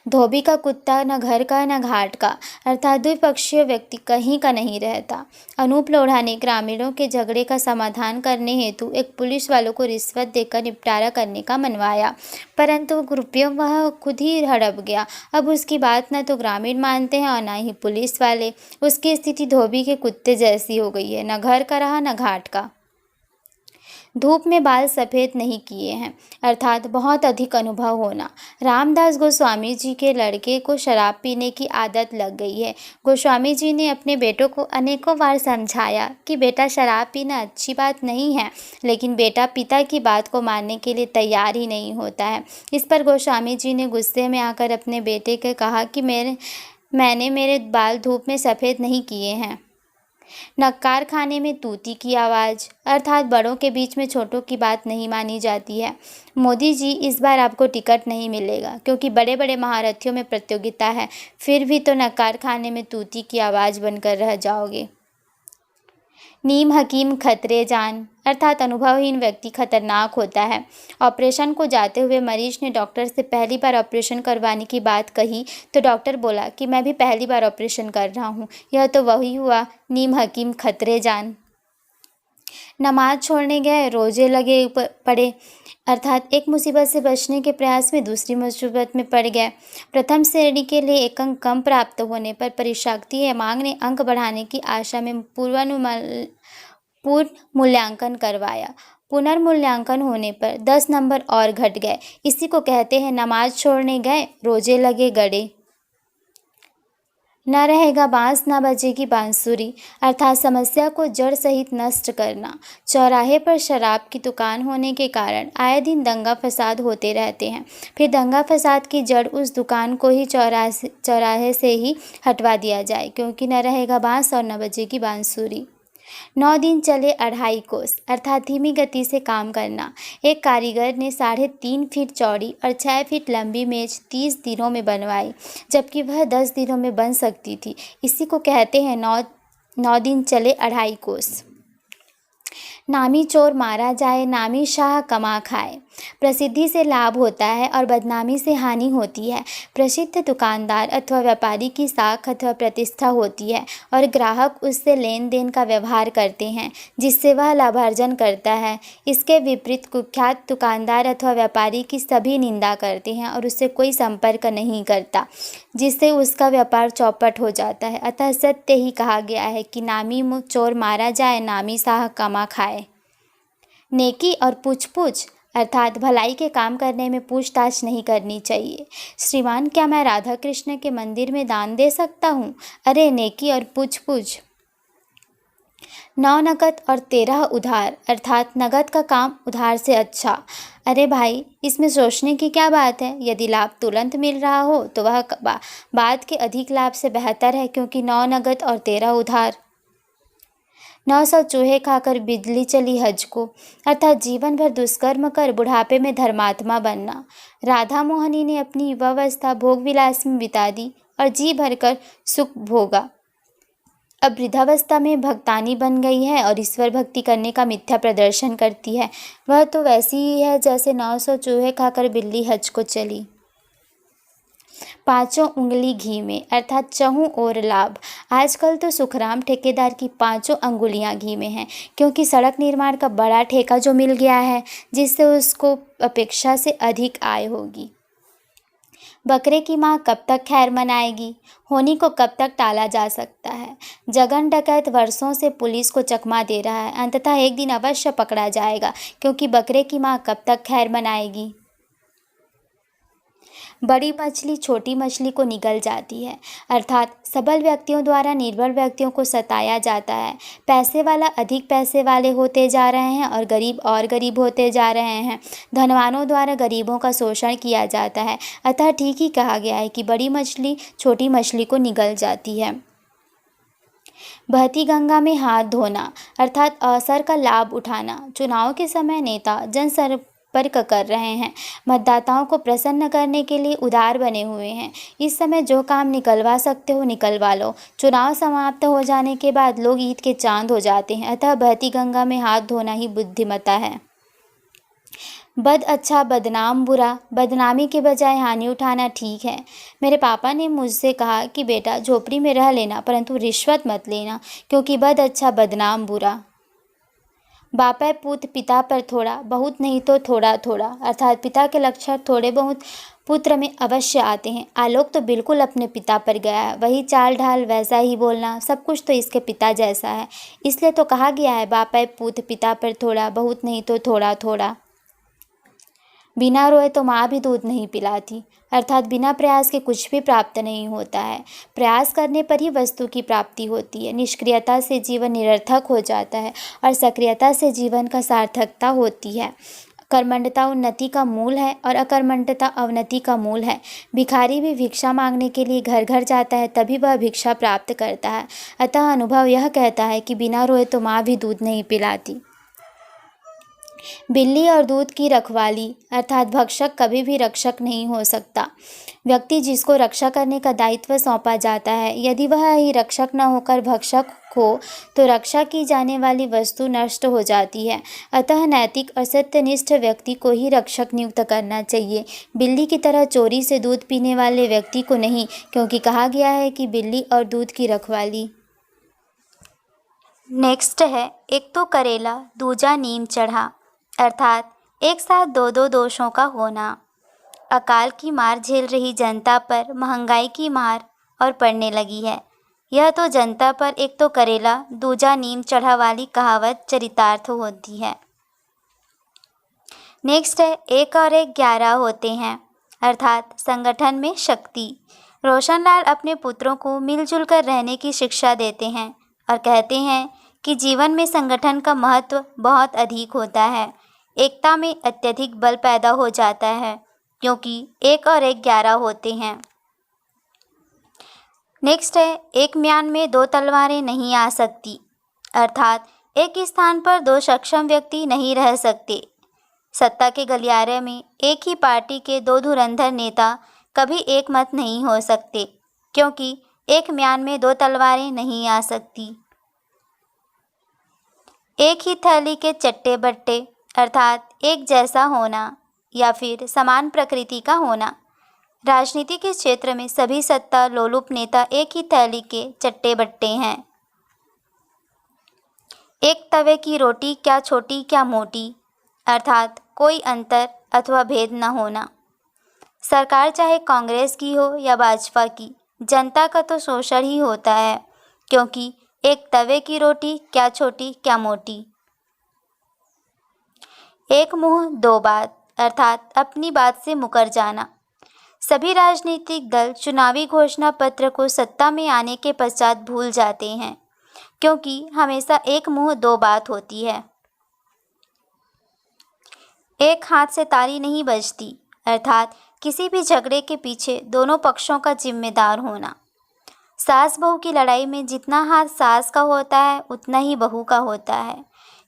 धोबी का कुत्ता न घर का न घाट का, अर्थात द्विपक्षीय व्यक्ति कहीं का नहीं रहता। अनूप लोढ़ा ने ग्रामीणों के झगड़े का समाधान करने हेतु एक पुलिस वालों को रिश्वत देकर निपटारा करने का मनवाया, परंतु रुपयों वह खुद ही हड़प गया। अब उसकी बात न तो ग्रामीण मानते हैं और न ही पुलिस वाले। उसकी स्थिति धोबी के कुत्ते जैसी हो गई है, न घर का रहा न घाट का। धूप में बाल सफ़ेद नहीं किए हैं, अर्थात बहुत अधिक अनुभव होना। रामदास गोस्वामी जी के लड़के को शराब पीने की आदत लग गई है। गोस्वामी जी ने अपने बेटों को अनेकों बार समझाया कि बेटा, शराब पीना अच्छी बात नहीं है, लेकिन बेटा पिता की बात को मानने के लिए तैयार ही नहीं होता है। इस पर गोस्वामी जी ने गुस्से में आकर अपने बेटे को कहा कि मैंने मेरे बाल धूप में सफ़ेद नहीं किए हैं। नक्कार खाने में तूती की आवाज़, अर्थात बड़ों के बीच में छोटों की बात नहीं मानी जाती है। मोदी जी, इस बार आपको टिकट नहीं मिलेगा, क्योंकि बड़े बड़े महारथियों में प्रतियोगिता है, फिर भी तो नक्कार खाने में तूती की आवाज़ बनकर रह जाओगे। नीम हकीम खतरे जान, अर्थात अनुभवहीन व्यक्ति खतरनाक होता है। ऑपरेशन को जाते हुए मरीज ने डॉक्टर से पहली बार ऑपरेशन करवाने की बात कही तो डॉक्टर बोला कि मैं भी पहली बार ऑपरेशन कर रहा हूँ। यह तो वही हुआ, नीम हकीम खतरे जान। नमाज छोड़ने गए, रोजे लगे पड़े, अर्थात एक मुसीबत से बचने के प्रयास में दूसरी मुसीबत में पड़ गए। प्रथम श्रेणी के लिए एक अंक कम प्राप्त होने पर परीक्षार्थी हेमांग ने अंक बढ़ाने की आशा में पुनर्मूल्यांकन करवाया। पुनर्मूल्यांकन होने पर 10 नंबर और घट गए। इसी को कहते हैं नमाज छोड़ने गए, रोजे लगे गड़े। न रहेगा बांस न बजेगी बांसुरी, अर्थात समस्या को जड़ सहित नष्ट करना। चौराहे पर शराब की दुकान होने के कारण आए दिन दंगा फसाद होते रहते हैं। फिर दंगा फसाद की जड़ उस दुकान को ही चौराहे से ही हटवा दिया जाए, क्योंकि न रहेगा बांस और न बजेगी बांसुरी। 9 दिन चले 2.5 कोस, अर्थात धीमी गति से काम करना। एक कारीगर ने 3.5 फीट चौड़ी और 6 फीट लंबी मेज 30 दिनों में बनवाई, जबकि वह 10 दिनों में बन सकती थी। इसी को कहते हैं 9 दिन चले 2.5 कोस। नामी चोर मारा जाए, नामी शाह कमा खाए। प्रसिद्धि से लाभ होता है और बदनामी से हानि होती है। प्रसिद्ध दुकानदार अथवा व्यापारी की साख अथवा प्रतिष्ठा होती है और ग्राहक उससे लेन देन का व्यवहार करते हैं, जिससे वह लाभार्जन करता है। इसके विपरीत कुख्यात दुकानदार अथवा व्यापारी की सभी निंदा करते हैं और उससे कोई संपर्क नहीं करता, जिससे उसका व्यापार चौपट हो जाता है। अतः सत्य ही कहा गया है कि नामी चोर मारा जाए, नामी शाह कमा खाए। नेकी और पूछ-पूछ, अर्थात भलाई के काम करने में पूछताछ नहीं करनी चाहिए। श्रीमान, क्या मैं राधा कृष्ण के मंदिर में दान दे सकता हूँ? अरे नेकी और पूछ-पूछ। 9 नकद और 13 उधार, अर्थात नगद का काम उधार से अच्छा। अरे भाई, इसमें सोचने की क्या बात है? यदि लाभ तुरंत मिल रहा हो तो वह बाद के अधिक लाभ से बेहतर है, क्योंकि 9 नगद और 13 उधार। 900 चूहे खाकर बिजली चली हज को, अर्थात जीवन भर दुष्कर्म कर बुढ़ापे में धर्मात्मा बनना। राधा मोहनी ने अपनी युवावस्था भोग विलास में बिता दी और जी भरकर सुख भोगा। अब वृद्धावस्था में भक्तानी बन गई है और ईश्वर भक्ति करने का मिथ्या प्रदर्शन करती है। वह तो वैसी ही है जैसे 900 चूहे खाकर बिल्ली हज को चली। पाँचों उंगली घी में, अर्थात चहुं ओर लाभ। आजकल तो सुखराम ठेकेदार की पाँचों अंगुलियां घी में हैं, क्योंकि सड़क निर्माण का बड़ा ठेका जो मिल गया है, जिससे उसको अपेक्षा से अधिक आय होगी। बकरे की माँ कब तक खैर मनाएगी? होनी को कब तक टाला जा सकता है? जगन डकैत वर्षों से पुलिस को चकमा दे रहा है, अंततः एक दिन अवश्य पकड़ा जाएगा, क्योंकि बकरे की माँ कब तक खैर मनाएगी? बड़ी मछली छोटी मछली को निगल जाती है, अर्थात सबल व्यक्तियों द्वारा निर्बल व्यक्तियों को सताया जाता है। पैसे वाला अधिक पैसे वाले होते जा रहे हैं और गरीब होते जा रहे हैं। धनवानों द्वारा गरीबों का शोषण किया जाता है। अतः ठीक ही कहा गया है कि बड़ी मछली छोटी मछली को निगल जाती है। बहती गंगा में हाथ धोना, अर्थात अवसर का लाभ उठाना। चुनाव के समय नेता जनसंपर्क कर रहे हैं, मतदाताओं को प्रसन्न करने के लिए उदार बने हुए हैं। इस समय जो काम निकलवा सकते हो निकलवा लो। चुनाव समाप्त हो जाने के बाद लोग ईद के चांद हो जाते हैं, अतः बहती गंगा में हाथ धोना ही बुद्धिमता है। बद अच्छा बदनाम बुरा, बदनामी के बजाय हानि उठाना ठीक है। मेरे पापा ने मुझसे कहा कि बेटा झोपड़ी में रह लेना, परंतु रिश्वत मत लेना, क्योंकि बद अच्छा बदनाम बुरा। बापै पूत पिता पर थोड़ा, बहुत नहीं तो थोड़ा थोड़ा, अर्थात पिता के लक्षण थोड़े बहुत पुत्र में अवश्य आते हैं। आलोक तो बिल्कुल अपने पिता पर गया है, वही चाल ढाल, वैसा ही बोलना, सब कुछ तो इसके पिता जैसा है। इसलिए तो कहा गया है, बापै पूत पिता पर थोड़ा, बहुत नहीं तो थोड़ा थोड़ा। बिना रोए तो माँ भी दूध नहीं पिलाती, अर्थात बिना प्रयास के कुछ भी प्राप्त नहीं होता है। प्रयास करने पर ही वस्तु की प्राप्ति होती है। निष्क्रियता से जीवन निरर्थक हो जाता है और सक्रियता से जीवन का सार्थकता होती है। कर्मण्यता उन्नति का मूल है और अकर्मण्यता अवनति का मूल है। भिखारी भी भिक्षा मांगने के लिए घर घर जाता है, तभी वह भिक्षा प्राप्त करता है। अतः अनुभव यह कहता है कि बिना रोए तो माँ भी दूध नहीं पिलाती। बिल्ली और दूध की रखवाली, अर्थात भक्षक कभी भी रक्षक नहीं हो सकता। व्यक्ति जिसको रक्षा करने का दायित्व सौंपा जाता है, यदि वह ही रक्षक न होकर भक्षक हो तो रक्षा की जाने वाली वस्तु नष्ट हो जाती है। अतः नैतिक और सत्यनिष्ठ व्यक्ति को ही रक्षक नियुक्त करना चाहिए, बिल्ली की तरह चोरी से दूध पीने वाले व्यक्ति को नहीं, क्योंकि कहा गया है कि बिल्ली और दूध की रखवाली। नेक्स्ट है, एक तो करेला दूजा नीम चढ़ा, अर्थात एक साथ दो दो दोषों का होना। अकाल की मार झेल रही जनता पर महंगाई की मार और पड़ने लगी है। यह तो जनता पर एक तो करेला दूजा नीम चढ़ा वाली कहावत चरितार्थ होती है। नेक्स्ट है, एक और एक 11 होते हैं, अर्थात संगठन में शक्ति। रोशनलाल अपने पुत्रों को मिलजुल कर रहने की शिक्षा देते हैं और कहते हैं कि जीवन में संगठन का महत्व बहुत अधिक होता है। एकता में अत्यधिक बल पैदा हो जाता है, क्योंकि एक और एक 11 होते हैं। नेक्स्ट है, एक म्यान में दो तलवारें नहीं आ सकती, अर्थात एक स्थान पर दो सक्षम व्यक्ति नहीं रह सकते। सत्ता के गलियारे में एक ही पार्टी के दो धुरंधर नेता कभी एक मत नहीं हो सकते, क्योंकि एक म्यान में दो तलवारें नहीं आ सकती। एक ही थैली के चट्टे बट्टे, अर्थात एक जैसा होना या फिर समान प्रकृति का होना। राजनीति के क्षेत्र में सभी सत्ता लोलुप नेता एक ही थैली के चट्टे बट्टे हैं। एक तवे की रोटी क्या छोटी क्या मोटी, अर्थात कोई अंतर अथवा भेद न होना। सरकार चाहे कांग्रेस की हो या भाजपा की, जनता का तो शोषण ही होता है, क्योंकि एक तवे की रोटी क्या छोटी क्या मोटी। एक मुंह दो बात, अर्थात अपनी बात से मुकर जाना। सभी राजनीतिक दल चुनावी घोषणा पत्र को सत्ता में आने के पश्चात भूल जाते हैं, क्योंकि हमेशा एक मुंह दो बात होती है। एक हाथ से ताली नहीं बजती, अर्थात किसी भी झगड़े के पीछे दोनों पक्षों का जिम्मेदार होना। सास बहू की लड़ाई में जितना हाथ सास का होता है उतना ही बहू का होता है,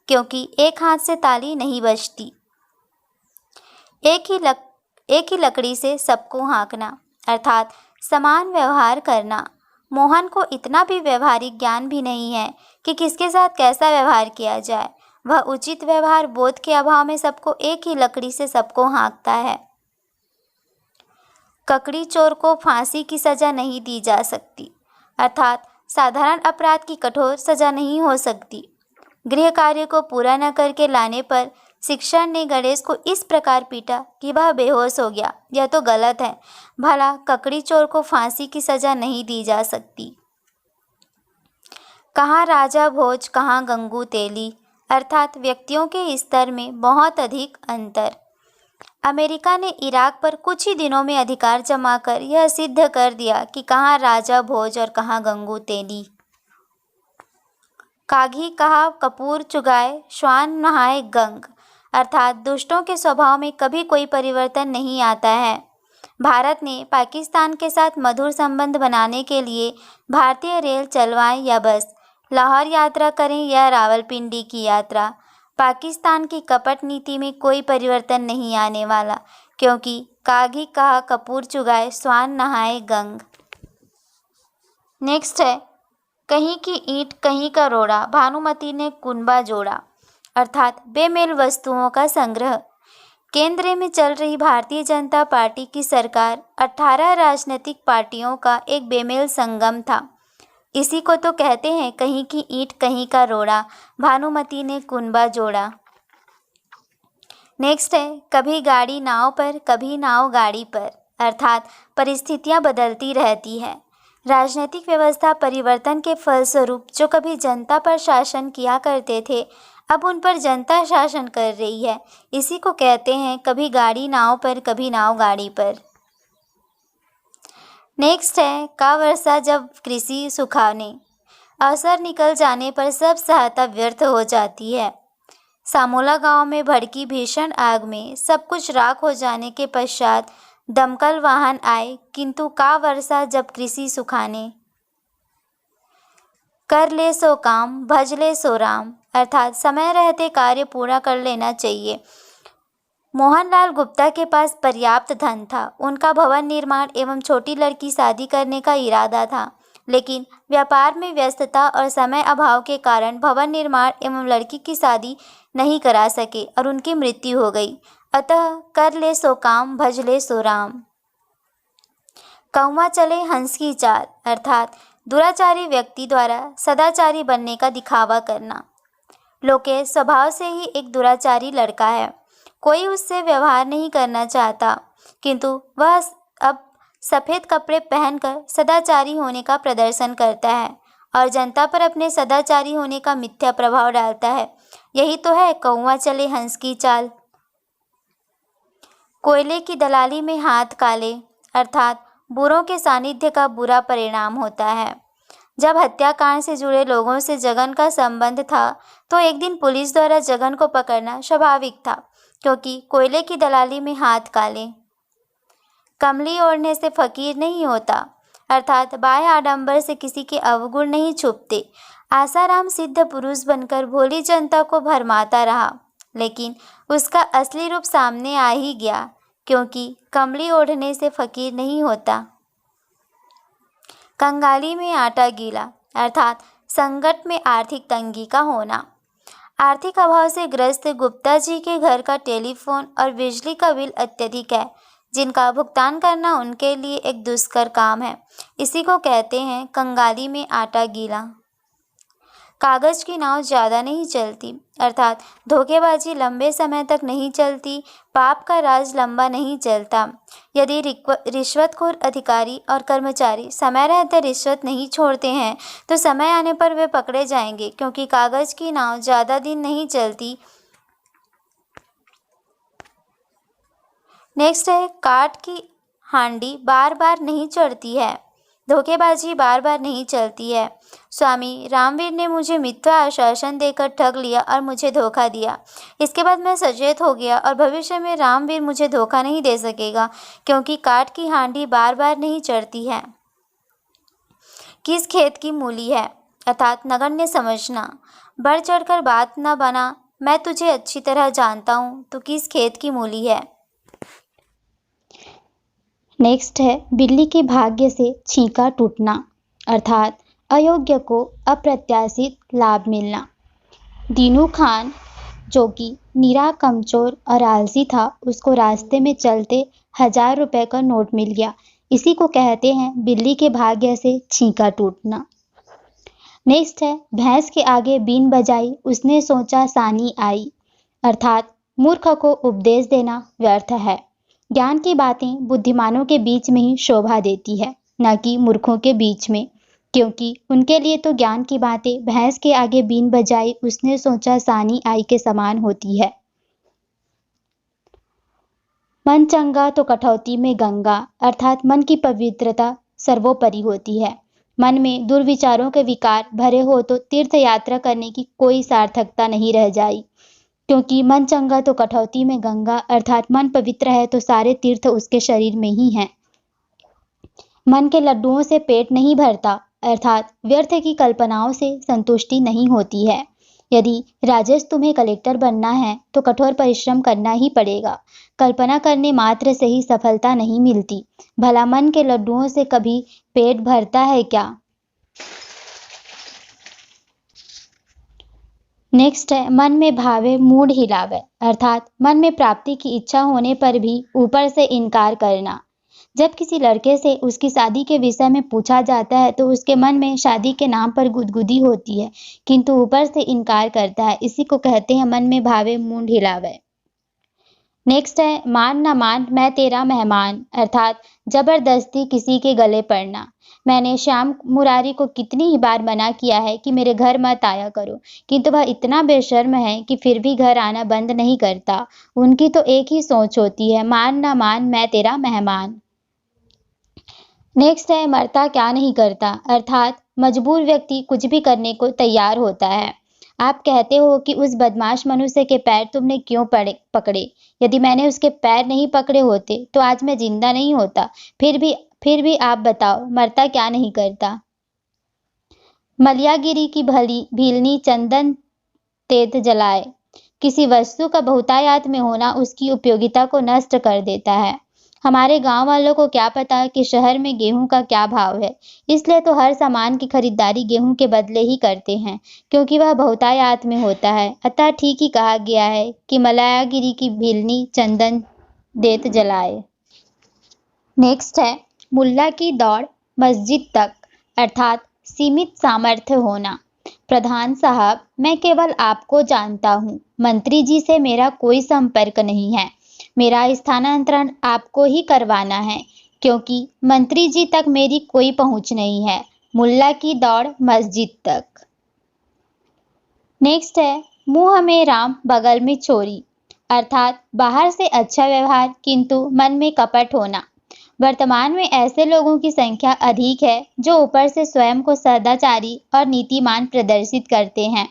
क्योंकि एक हाथ से ताली नहीं बजती। एक ही लकड़ी से सबको हाँकना, अर्थात समान व्यवहार करना। मोहन को इतना भी व्यवहारिक ज्ञान भी नहीं है कि किसके साथ कैसा व्यवहार किया जाए। वह उचित व्यवहार बोध के अभाव में सबको एक ही लकड़ी से सबको हाँकता है। ककड़ी चोर को फांसी की सज़ा नहीं दी जा सकती, अर्थात साधारण अपराध की कठोर सज़ा नहीं हो सकती। गृह कार्य को पूरा न करके लाने पर शिक्षक ने गणेश को इस प्रकार पीटा कि वह बेहोश हो गया। यह तो गलत है। भला ककड़ी चोर को फांसी की सज़ा नहीं दी जा सकती। कहाँ राजा भोज, कहाँ गंगू तेली, अर्थात व्यक्तियों के स्तर में बहुत अधिक अंतर। अमेरिका ने इराक पर कुछ ही दिनों में अधिकार जमाकर यह सिद्ध कर दिया कि कहाँ राजा भोज और कहाँ गंगू तेली। कागी कहा कपूर चुगाए, श्वान नहाए गंग, अर्थात दुष्टों के स्वभाव में कभी कोई परिवर्तन नहीं आता है। भारत ने पाकिस्तान के साथ मधुर संबंध बनाने के लिए भारतीय रेल चलवाएं या बस, लाहौर यात्रा करें या रावलपिंडी की यात्रा, पाकिस्तान की कपट नीति में कोई परिवर्तन नहीं आने वाला, क्योंकि कागी कहा कपूर चुगाए, श्वान नहाए गंग। नेक्स्ट है कहीं की ईंट कहीं का रोड़ा, भानुमति ने कुनबा जोड़ा, अर्थात बेमेल वस्तुओं का संग्रह। केंद्र में चल रही भारतीय जनता पार्टी की सरकार 18 राजनीतिक पार्टियों का एक बेमेल संगम था। इसी को तो कहते हैं कहीं की ईंट कहीं का रोड़ा, भानुमति ने कुनबा जोड़ा। नेक्स्ट है कभी गाड़ी नाव पर, कभी नाव गाड़ी पर, अर्थात परिस्थितियां बदलती रहती है। राजनीतिक व्यवस्था परिवर्तन के फलस्वरूप जो कभी जनता पर शासन किया करते थे, अब उन पर जनता शासन कर रही है। इसी को कहते हैं कभी गाड़ी नाव पर, कभी नाव गाड़ी पर। नेक्स्ट है का वर्षा जब कृषि सुखाने, अवसर निकल जाने पर सब सहायता व्यर्थ हो जाती है। सामोला गांव में भड़की भीषण आग में सब कुछ राख हो जाने के पश्चात दमकल वाहन आए, किंतु का वर्षा जब कृषि सुखाने। कर ले सो काम, भज ले सो राम, अर्थात समय रहते कार्य पूरा कर लेना चाहिए। मोहनलाल गुप्ता के पास पर्याप्त धन था। उनका भवन निर्माण एवं छोटी लड़की शादी करने का इरादा था, लेकिन व्यापार में व्यस्तता और समय अभाव के कारण भवन निर्माण एवं लड़की की शादी नहीं करा सके और उनकी मृत्यु हो गई। अतः कर ले सो काम, भज ले सो राम। कौवा चले हंस की चाल, अर्थात दुराचारी व्यक्ति द्वारा सदाचारी बनने का दिखावा करना। लोकेश स्वभाव से ही एक दुराचारी लड़का है। कोई उससे व्यवहार नहीं करना चाहता, किंतु वह अब सफ़ेद कपड़े पहनकर सदाचारी होने का प्रदर्शन करता है और जनता पर अपने सदाचारी होने का मिथ्या प्रभाव डालता है। यही तो है कौवा चले हंस की चाल। कोयले की दलाली में हाथ काले, अर्थात बुरों के सानिध्य का बुरा परिणाम होता है। जब हत्याकांड से जुड़े लोगों से जगन का संबंध था, तो एक दिन पुलिस द्वारा जगन को पकड़ना स्वाभाविक था, क्योंकि कोयले की दलाली में हाथ काले। कमली ओढ़ने से फकीर नहीं होता, अर्थात बाह्य आडंबर से किसी के अवगुण नहीं छुपते। आसाराम सिद्ध पुरुष बनकर भोली जनता को भरमाता रहा, लेकिन उसका असली रूप सामने आ ही गया, क्योंकि कमली ओढ़ने से फकीर नहीं होता। कंगाली में आटा गीला, अर्थात संकट में आर्थिक तंगी का होना। आर्थिक अभाव से ग्रस्त गुप्ता जी के घर का टेलीफोन और बिजली का बिल अत्यधिक है, जिनका भुगतान करना उनके लिए एक दुष्कर काम है। इसी को कहते हैं कंगाली में आटा गीला। कागज़ की नाव ज़्यादा नहीं चलती, अर्थात धोखेबाजी लंबे समय तक नहीं चलती, पाप का राज लंबा नहीं चलता। यदि रिश्वतखोर अधिकारी और कर्मचारी समय रहते रिश्वत नहीं छोड़ते हैं, तो समय आने पर वे पकड़े जाएंगे, क्योंकि कागज़ की नाव ज़्यादा दिन नहीं चलती। नेक्स्ट है काठ की हांडी बार बार नहीं चढ़ती है, धोखेबाजी बार बार नहीं चलती है। स्वामी रामवीर ने मुझे मिथ्या आश्वासन देकर ठग लिया और मुझे धोखा दिया। इसके बाद मैं सचेत हो गया और भविष्य में रामवीर मुझे धोखा नहीं दे सकेगा, क्योंकि काठ की हांडी बार बार नहीं चढ़ती है। किस खेत की मूली है, अर्थात नगण्य समझना। बढ़ चढ़कर बात न बना, मैं तुझे अच्छी तरह जानता हूँ, तो किस खेत की मूली है। नेक्स्ट है बिल्ली के भाग्य से छींका टूटना, अर्थात अयोग्य को अप्रत्याशित लाभ मिलना। दीनू खान जो कि निरा कमजोर और आलसी था, उसको रास्ते में चलते 1000 रुपए का नोट मिल गया। इसी को कहते हैं बिल्ली के भाग्य से छींका टूटना। नेक्स्ट है, भैंस के आगे बीन बजाई, उसने सोचा सानी आई। अर्थात मूर्ख को उपदेश देना व्यर्थ है। ज्ञान की बातें बुद्धिमानों के बीच में ही शोभा देती है, न कि मूर्खों के बीच में, क्योंकि उनके लिए तो ज्ञान की बातें भैंस के आगे बीन बजाई, उसने सोचा सानी आई के समान होती है। मन चंगा तो कटौती में गंगा, अर्थात मन की पवित्रता सर्वोपरि होती है। मन में दुर्विचारों के विकार भरे हो तो तीर्थ यात्रा करने की कोई सार्थकता नहीं रह जाई, क्योंकि मन चंगा तो कटौती में गंगा, अर्थात मन पवित्र है तो सारे तीर्थ उसके शरीर में ही हैं। मन के लड्डुओं से पेट नहीं भरता, अर्थात व्यर्थ की कल्पनाओं से संतुष्टि नहीं होती है। यदि राजेश तुम्हें कलेक्टर बनना है तो कठोर परिश्रम करना ही पड़ेगा। कल्पना करने मात्र से ही सफलता नहीं मिलती। भला मन के लड्डुओं से कभी पेट भरता है क्या? नेक्स्ट है, मन में भावे मूड हिलावे, अर्थात मन में प्राप्ति की इच्छा होने पर भी ऊपर से इनकार करना। जब किसी लड़के से उसकी शादी के विषय में पूछा जाता है तो उसके मन में शादी के नाम पर गुदगुदी होती है, किंतु ऊपर से इनकार करता है। इसी को कहते हैं मन में भावे मूड हिलावे। नेक्स्ट है, मान ना मान मैं तेरा मेहमान, अर्थात जबरदस्ती किसी के गले पड़ना। मैंने श्याम मुरारी को कितनी ही बार मना किया है कि मेरे घर मत आया करो, किंतु वह इतना बेशर्म है कि फिर भी घर आना बंद नहीं करता। उनकी तो एक ही सोच होती है, मान ना मान मैं तेरा मेहमान। नेक्स्ट है, मरता क्या नहीं करता, अर्थात मजबूर व्यक्ति कुछ भी करने को तैयार होता है। आप कहते हो कि उस बदमाश मनुष्य के पैर तुमने क्यों पकड़े? यदि मैंने उसके पैर नहीं पकड़े होते तो आज मैं जिंदा नहीं होता। फिर भी आप बताओ, मरता क्या नहीं करता? मलियागिरी की भीलनी चंदन तेज जलाए। किसी वस्तु का बहुतायत में होना उसकी उपयोगिता को नष्ट कर देता है। हमारे गांव वालों को क्या पता कि शहर में गेहूं का क्या भाव है, इसलिए तो हर सामान की खरीदारी गेहूं के बदले ही करते हैं, क्योंकि वह बहुतायत में होता है। अतः ठीक ही कहा गया है कि मलयागिरी की भीलनी चंदन देत जलाए। नेक्स्ट है, मुल्ला की दौड़ मस्जिद तक, अर्थात सीमित सामर्थ्य होना। प्रधान साहब, मैं केवल आपको जानता हूँ, मंत्री जी से मेरा कोई संपर्क नहीं है। मेरा स्थानांतरण आपको ही करवाना है, क्योंकि मंत्री जी तक मेरी कोई पहुंच नहीं है। मुल्ला की दौड़ मस्जिद तक। नेक्स्ट है, मुंह में राम बगल में चोरी, अर्थात बाहर से अच्छा व्यवहार किंतु मन में कपट होना। वर्तमान में ऐसे लोगों की संख्या अधिक है जो ऊपर से स्वयं को सदाचारी और नीतिमान प्रदर्शित करते हैं,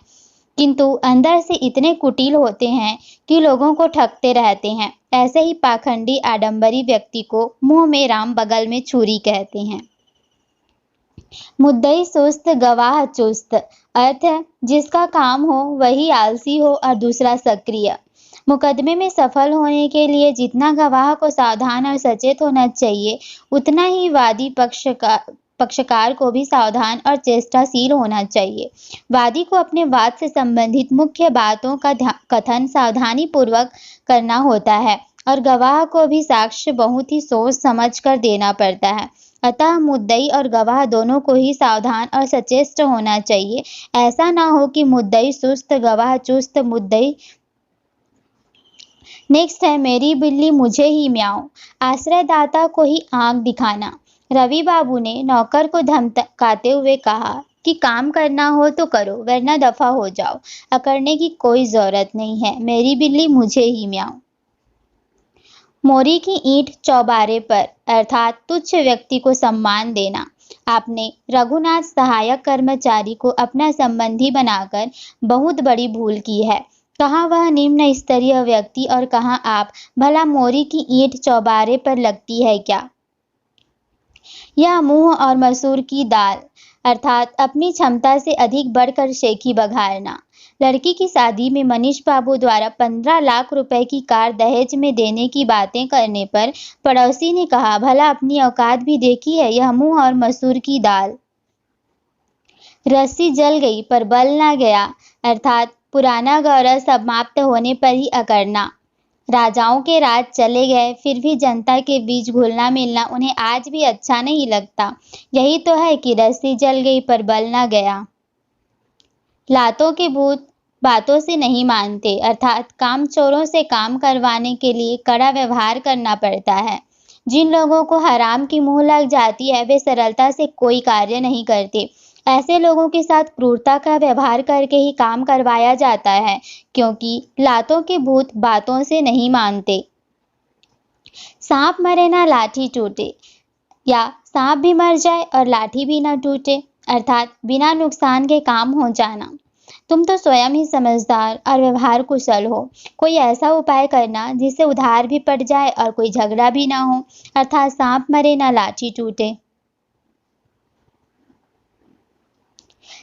किंतु अंदर से इतने कुटिल होते हैं कि लोगों को ठगते रहते हैं। ऐसे ही पाखंडी आडंबरी व्यक्ति को मुंह में राम बगल में छुरी कहते हैं। मुद्दई सुस्त गवाह चुस्त, अर्थ है जिसका काम हो वही आलसी हो और दूसरा सक्रिय। मुकदमे में सफल होने के लिए जितना गवाह को सावधान और सचेत होना चाहिए, उतना ही वादी पक्षकार को भी सावधान और चेष्टाशील होना चाहिए। वादी को अपने वाद से संबंधित मुख्य बातों का कथन सावधानी पूर्वक करना होता है और गवाह को भी साक्ष्य बहुत ही सोच समझ कर देना पड़ता है। अतः मुद्दई और गवाह दोनों को ही सावधान और सचेत होना चाहिए। ऐसा ना हो कि मुद्दई सुस्त गवाह चुस्त। मुद्दई। नेक्स्ट है, मेरी बिल्ली मुझे ही म्याऊं, आश्रयदाता को ही आंख दिखाना। रवि बाबू ने नौकर को धमकाते हुए कहा कि काम करना हो तो करो, वरना दफा हो जाओ, अकड़ने की कोई जरूरत नहीं है, मेरी बिल्ली मुझे ही म्याऊं। मोरी की ईंट चौबारे पर, अर्थात तुच्छ व्यक्ति को सम्मान देना। आपने रघुनाथ सहायक कर्मचारी को अपना संबंधी बनाकर बहुत बड़ी भूल की है। कहाँ वह निम्न स्तरीय व्यक्ति और कहाँ आप। भला मोरी की ईंट चौबारे पर लगती है क्या? यह मुंह और मसूर की दाल, अर्थात अपनी क्षमता से अधिक बढ़कर शेखी बघारना। लड़की की शादी में मनीष बाबू द्वारा 15 लाख रुपए की कार दहेज में देने की बातें करने पर पड़ोसी ने कहा, भला अपनी औकात भी देखी है? यह मुंह और मसूर की दाल। रस्सी जल गई पर बल ना गया, अर्थात पुराना गौरव समाप्त होने पर ही अकड़ना। राजाओं के राज चले गए, फिर भी जनता के बीच घुलना मिलना उन्हें आज भी अच्छा नहीं लगता। यही तो है कि रस्सी जल गई पर बल न गया। लातों के भूत बातों से नहीं मानते, अर्थात कामचोरों से काम करवाने के लिए कड़ा व्यवहार करना पड़ता है। जिन लोगों को हराम की मुंह लग जाती है वे सरलता से कोई कार्य नहीं करते। ऐसे लोगों के साथ क्रूरता का व्यवहार करके ही काम करवाया जाता है, क्योंकि लातों के भूत बातों से नहीं मानते। सांप मरे ना लाठी टूटे, या सांप भी मर जाए और लाठी भी ना टूटे, अर्थात बिना नुकसान के काम हो जाना। तुम तो स्वयं ही समझदार और व्यवहार कुशल हो। कोई ऐसा उपाय करना जिससे उधार भी पड़ जाए और कोई झगड़ा भी ना हो, अर्थात सांप मरे ना लाठी टूटे।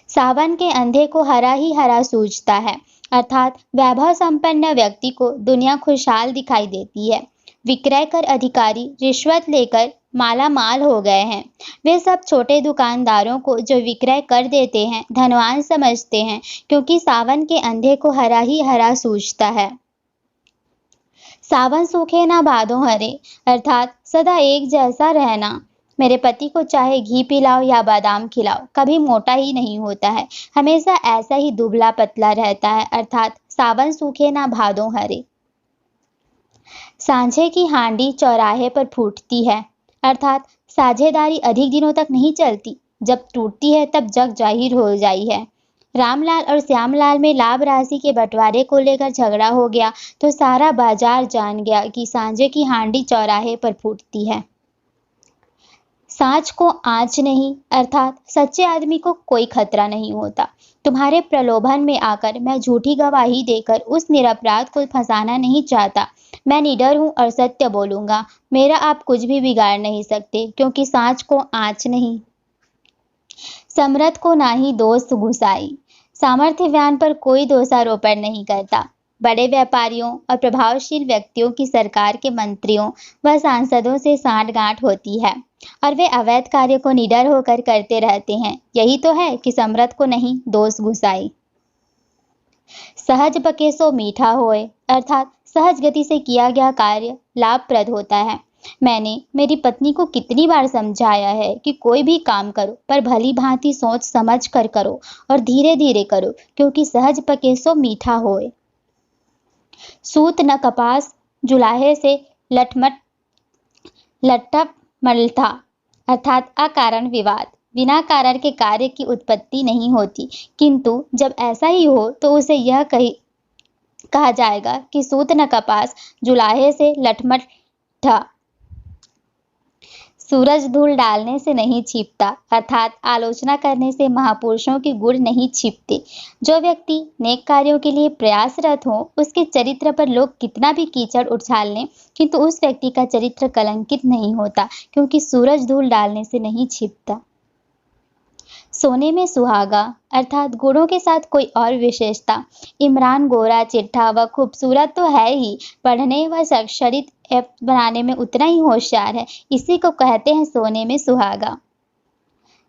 सावन के अंधे को हरा ही हरा सूझता है, अर्थात वैभव संपन्न व्यक्ति को दुनिया खुशहाल दिखाई देती है। विक्रय कर अधिकारी रिश्वत लेकर माला माल हो गए हैं। वे सब छोटे दुकानदारों को जो विक्रय कर देते हैं धनवान समझते हैं, क्योंकि सावन के अंधे को हरा ही हरा सूझता है। सावन सूखे ना भादों हरे, अर्थात सदा एक जैसा रहना। मेरे पति को चाहे घी पिलाओ या बादाम खिलाओ, कभी मोटा ही नहीं होता है, हमेशा ऐसा ही दुबला पतला रहता है, अर्थात सावन सूखे ना भादों हरे। सांझे की हांडी चौराहे पर फूटती है, अर्थात साझेदारी अधिक दिनों तक नहीं चलती, जब टूटती है तब जग जाहिर हो जाई है। रामलाल और श्यामलाल में लाभ राशि के बंटवारे को लेकर झगड़ा हो गया तो सारा बाजार जान गया कि सांझे की हांडी चौराहे पर फूटती है। सांच को आँच नहीं, अर्थात सच्चे आदमी को कोई खतरा नहीं होता। तुम्हारे प्रलोभन में आकर मैं झूठी गवाही देकर उस निरपराध को फंसाना नहीं चाहता। मैं निडर हूँ और सत्य बोलूंगा। मेरा आप कुछ भी बिगाड़ नहीं सकते, क्योंकि सांच को आँच नहीं। समर्थ को ना ही दोष घुसाई। सामर्थ्यवान पर कोई दोषारोपण नहीं करता। बड़े व्यापारियों और प्रभावशील व्यक्तियों की सरकार के मंत्रियों व सांसदों से सांठगांठ होती है और वे अवैध कार्य को निडर होकर करते रहते हैं। यही तो है कि समर्थ को नहीं दोष घुसाई। सहज पके सो मीठा होए, अर्थात सहज गति से किया गया कार्य लाभप्रद होता है। मैंने मेरी पत्नी को कितनी बार समझाया है कि कोई भी काम करो पर भली भांति सोच समझ कर करो और धीरे धीरे करो, क्योंकि सहज पके सो मीठा होए। सूत न कपास जुलाहे से लटप मलथा, अर्थात अकारण विवाद। बिना कारण के कार्य की उत्पत्ति नहीं होती, किंतु जब ऐसा ही हो तो उसे यह कहा जाएगा कि सूत न कपास जुलाहे से लटमटा। सूरज धूल डालने से नहीं छिपता, अर्थात आलोचना करने से महापुरुषों के गुण नहीं छिपते। जो व्यक्ति नेक कार्यों के लिए प्रयासरत हो, उसके चरित्र पर लोग कितना भी कीचड़ उछाल लें, किंतु उस व्यक्ति का चरित्र कलंकित नहीं होता, क्योंकि सूरज धूल डालने से नहीं छिपता। सोने में सुहागा, अर्थात गुणों के साथ कोई और विशेषता। इमरान गोरा चिट्ठा व खूबसूरत तो है ही, पढ़ने व शरीर ऐप बनाने में उतना ही होशियार है। इसी को कहते हैं सोने में सुहागा।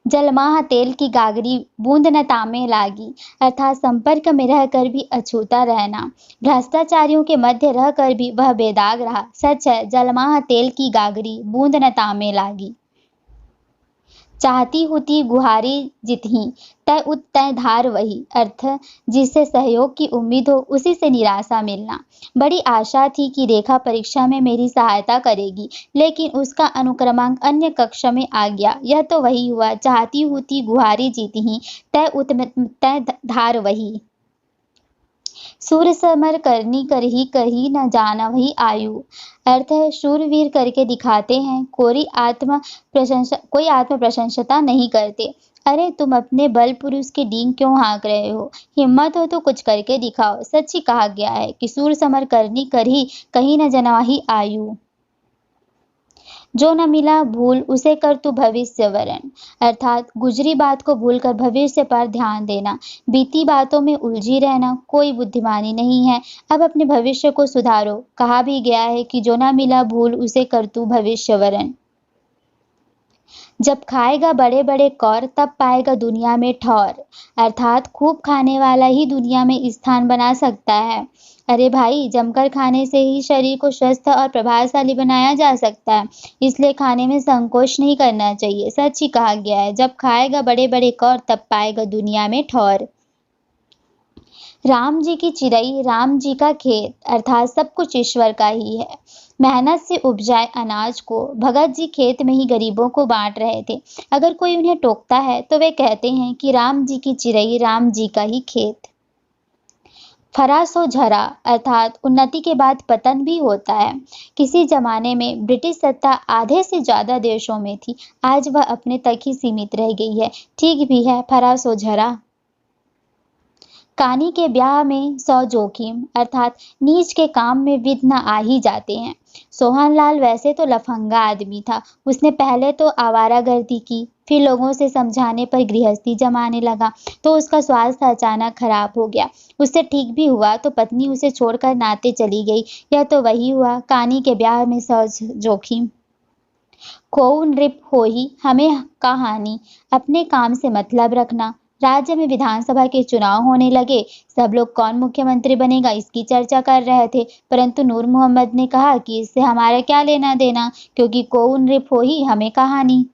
जलमाह तेल की गागरी बूंद न तामे लागी, अर्थात संपर्क में रहकर भी अछूता रहना। भ्रष्टाचारियों के मध्य रहकर भी वह बेदाग रहा। सच है, जलमाह तेल की गागरी बूंद न तामे लागी। चाहती होती गुहारी जितही तय उत तय धार वही, अर्थ जिससे सहयोग की उम्मीद हो उसी से निराशा मिलना। बड़ी आशा थी कि रेखा परीक्षा में मेरी सहायता करेगी, लेकिन उसका अनुक्रमांक अन्य कक्षा में आ गया। यह तो वही हुआ, चाहती होती गुहारी जितही तय उत तय धार वही। सूर समर करनी करही कही न जाना वही आयु, अर्थ है शूरवीर करके दिखाते हैं, कोई आत्म प्रशंसता नहीं करते। अरे तुम अपने बल पुरुष के डींग क्यों हाँक रहे हो? हिम्मत हो तो कुछ करके दिखाओ। सच ही कहा गया है कि सूर समर करनी करही कहीं न जनवाही आयु। जो न मिला भूल उसे कर तू भविष्य वरण, अर्थात गुजरी बात को भूलकर भविष्य पर ध्यान देना। बीती बातों में उलझी रहना कोई बुद्धिमानी नहीं है। अब अपने भविष्य को सुधारो। कहा भी गया है कि जो न मिला भूल उसे कर तू भविष्य वरण। जब खाएगा बड़े बड़े कौर तब पाएगा दुनिया में ठौर। अर्थात खूब खाने वाला ही दुनिया में स्थान बना सकता है। अरे भाई, जमकर खाने से ही शरीर को स्वस्थ और प्रभावशाली बनाया जा सकता है, इसलिए खाने में संकोच नहीं करना चाहिए। सच ही कहा गया है, जब खाएगा बड़े बड़े कौर तब पाएगा दुनिया में ठौर। राम जी की चिड़ई, राम जी का खेत, अर्थात सब कुछ ईश्वर का ही है। मेहनत से उपजाए अनाज को भगत जी खेत में ही गरीबों को बांट रहे थे। अगर कोई उन्हें टोकता है तो वे कहते हैं कि राम जी की चिड़ई, राम जी का ही खेत। फरा सो झरा, अर्थात उन्नति के बाद पतन भी होता है। किसी जमाने में ब्रिटिश सत्ता आधे से ज्यादा देशों में थी, आज वह अपने तक ही सीमित रह गई है। ठीक भी है, फरा सो झरा। कानी के ब्याह में 100 जोखिम, अर्थात नीच के काम में विघ्न आ ही जाते हैं। सोहनलाल वैसे तो लफंगा आदमी था। उसने पहले तो आवारागर्दी की, फिर लोगों से समझाने पर गृहस्थी जमाने लगा, तो उसका स्वास्थ्य अचानक खराब हो गया। उससे ठीक भी हुआ तो पत्नी उसे छोड़कर नाते चली गई। यह तो वही हुआ, कानी के ब्याह में 100 जोखिम। कोउ नृप होई हमें कहानी, अपने काम से मतलब रखना। राज्य में विधानसभा के चुनाव होने लगे। सब लोग कौन मुख्यमंत्री बनेगा इसकी चर्चा कर रहे थे, परंतु नूर मोहम्मद ने कहा कि इससे हमारा क्या लेना देना, क्योंकि कोउ नृप होई हमें कहानी।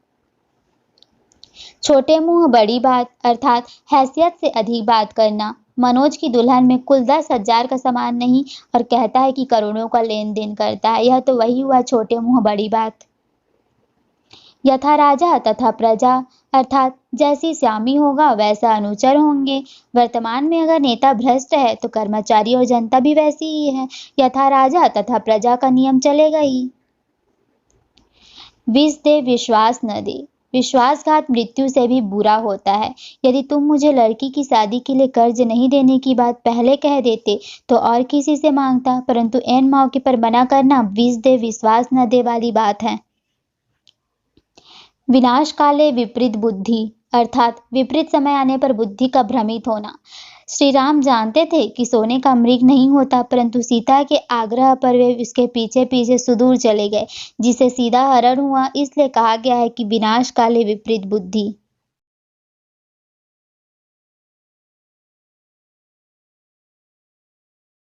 छोटे मुंह बड़ी बात, अर्थात हैसियत से अधिक बात करना। मनोज की दुल्हन में कुल 10,000 का सामान नहीं और कहता है कि करोड़ों का लेन देन करता है। यह तो वही हुआ छोटे मुंह बड़ी बात। यथा राजा तथा प्रजा, अर्थात जैसी स्वामी होगा वैसा अनुचर होंगे। वर्तमान में अगर नेता भ्रष्ट है तो कर्मचारी और जनता भी वैसी ही है। यथा राजा तथा प्रजा का नियम चलेगा ही। विष दे विश्वास न दे, विश्वासघात मृत्यु से भी बुरा होता है। यदि तुम मुझे लड़की की शादी के लिए कर्ज नहीं देने की बात पहले कह देते तो और किसी से मांगता, परंतु ऐन मौके पर मना करना विष दे विश्वास न दे वाली बात है। विनाश काले विपरीत बुद्धि, अर्थात विपरीत समय आने पर बुद्धि का भ्रमित होना। श्री राम जानते थे कि सोने का मृग नहीं होता, परंतु सीता के आग्रह पर वे उसके पीछे पीछे सुदूर चले गए, जिसे सीधा हरण हुआ। इसलिए कहा गया है कि विनाश काले विपरीत बुद्धि।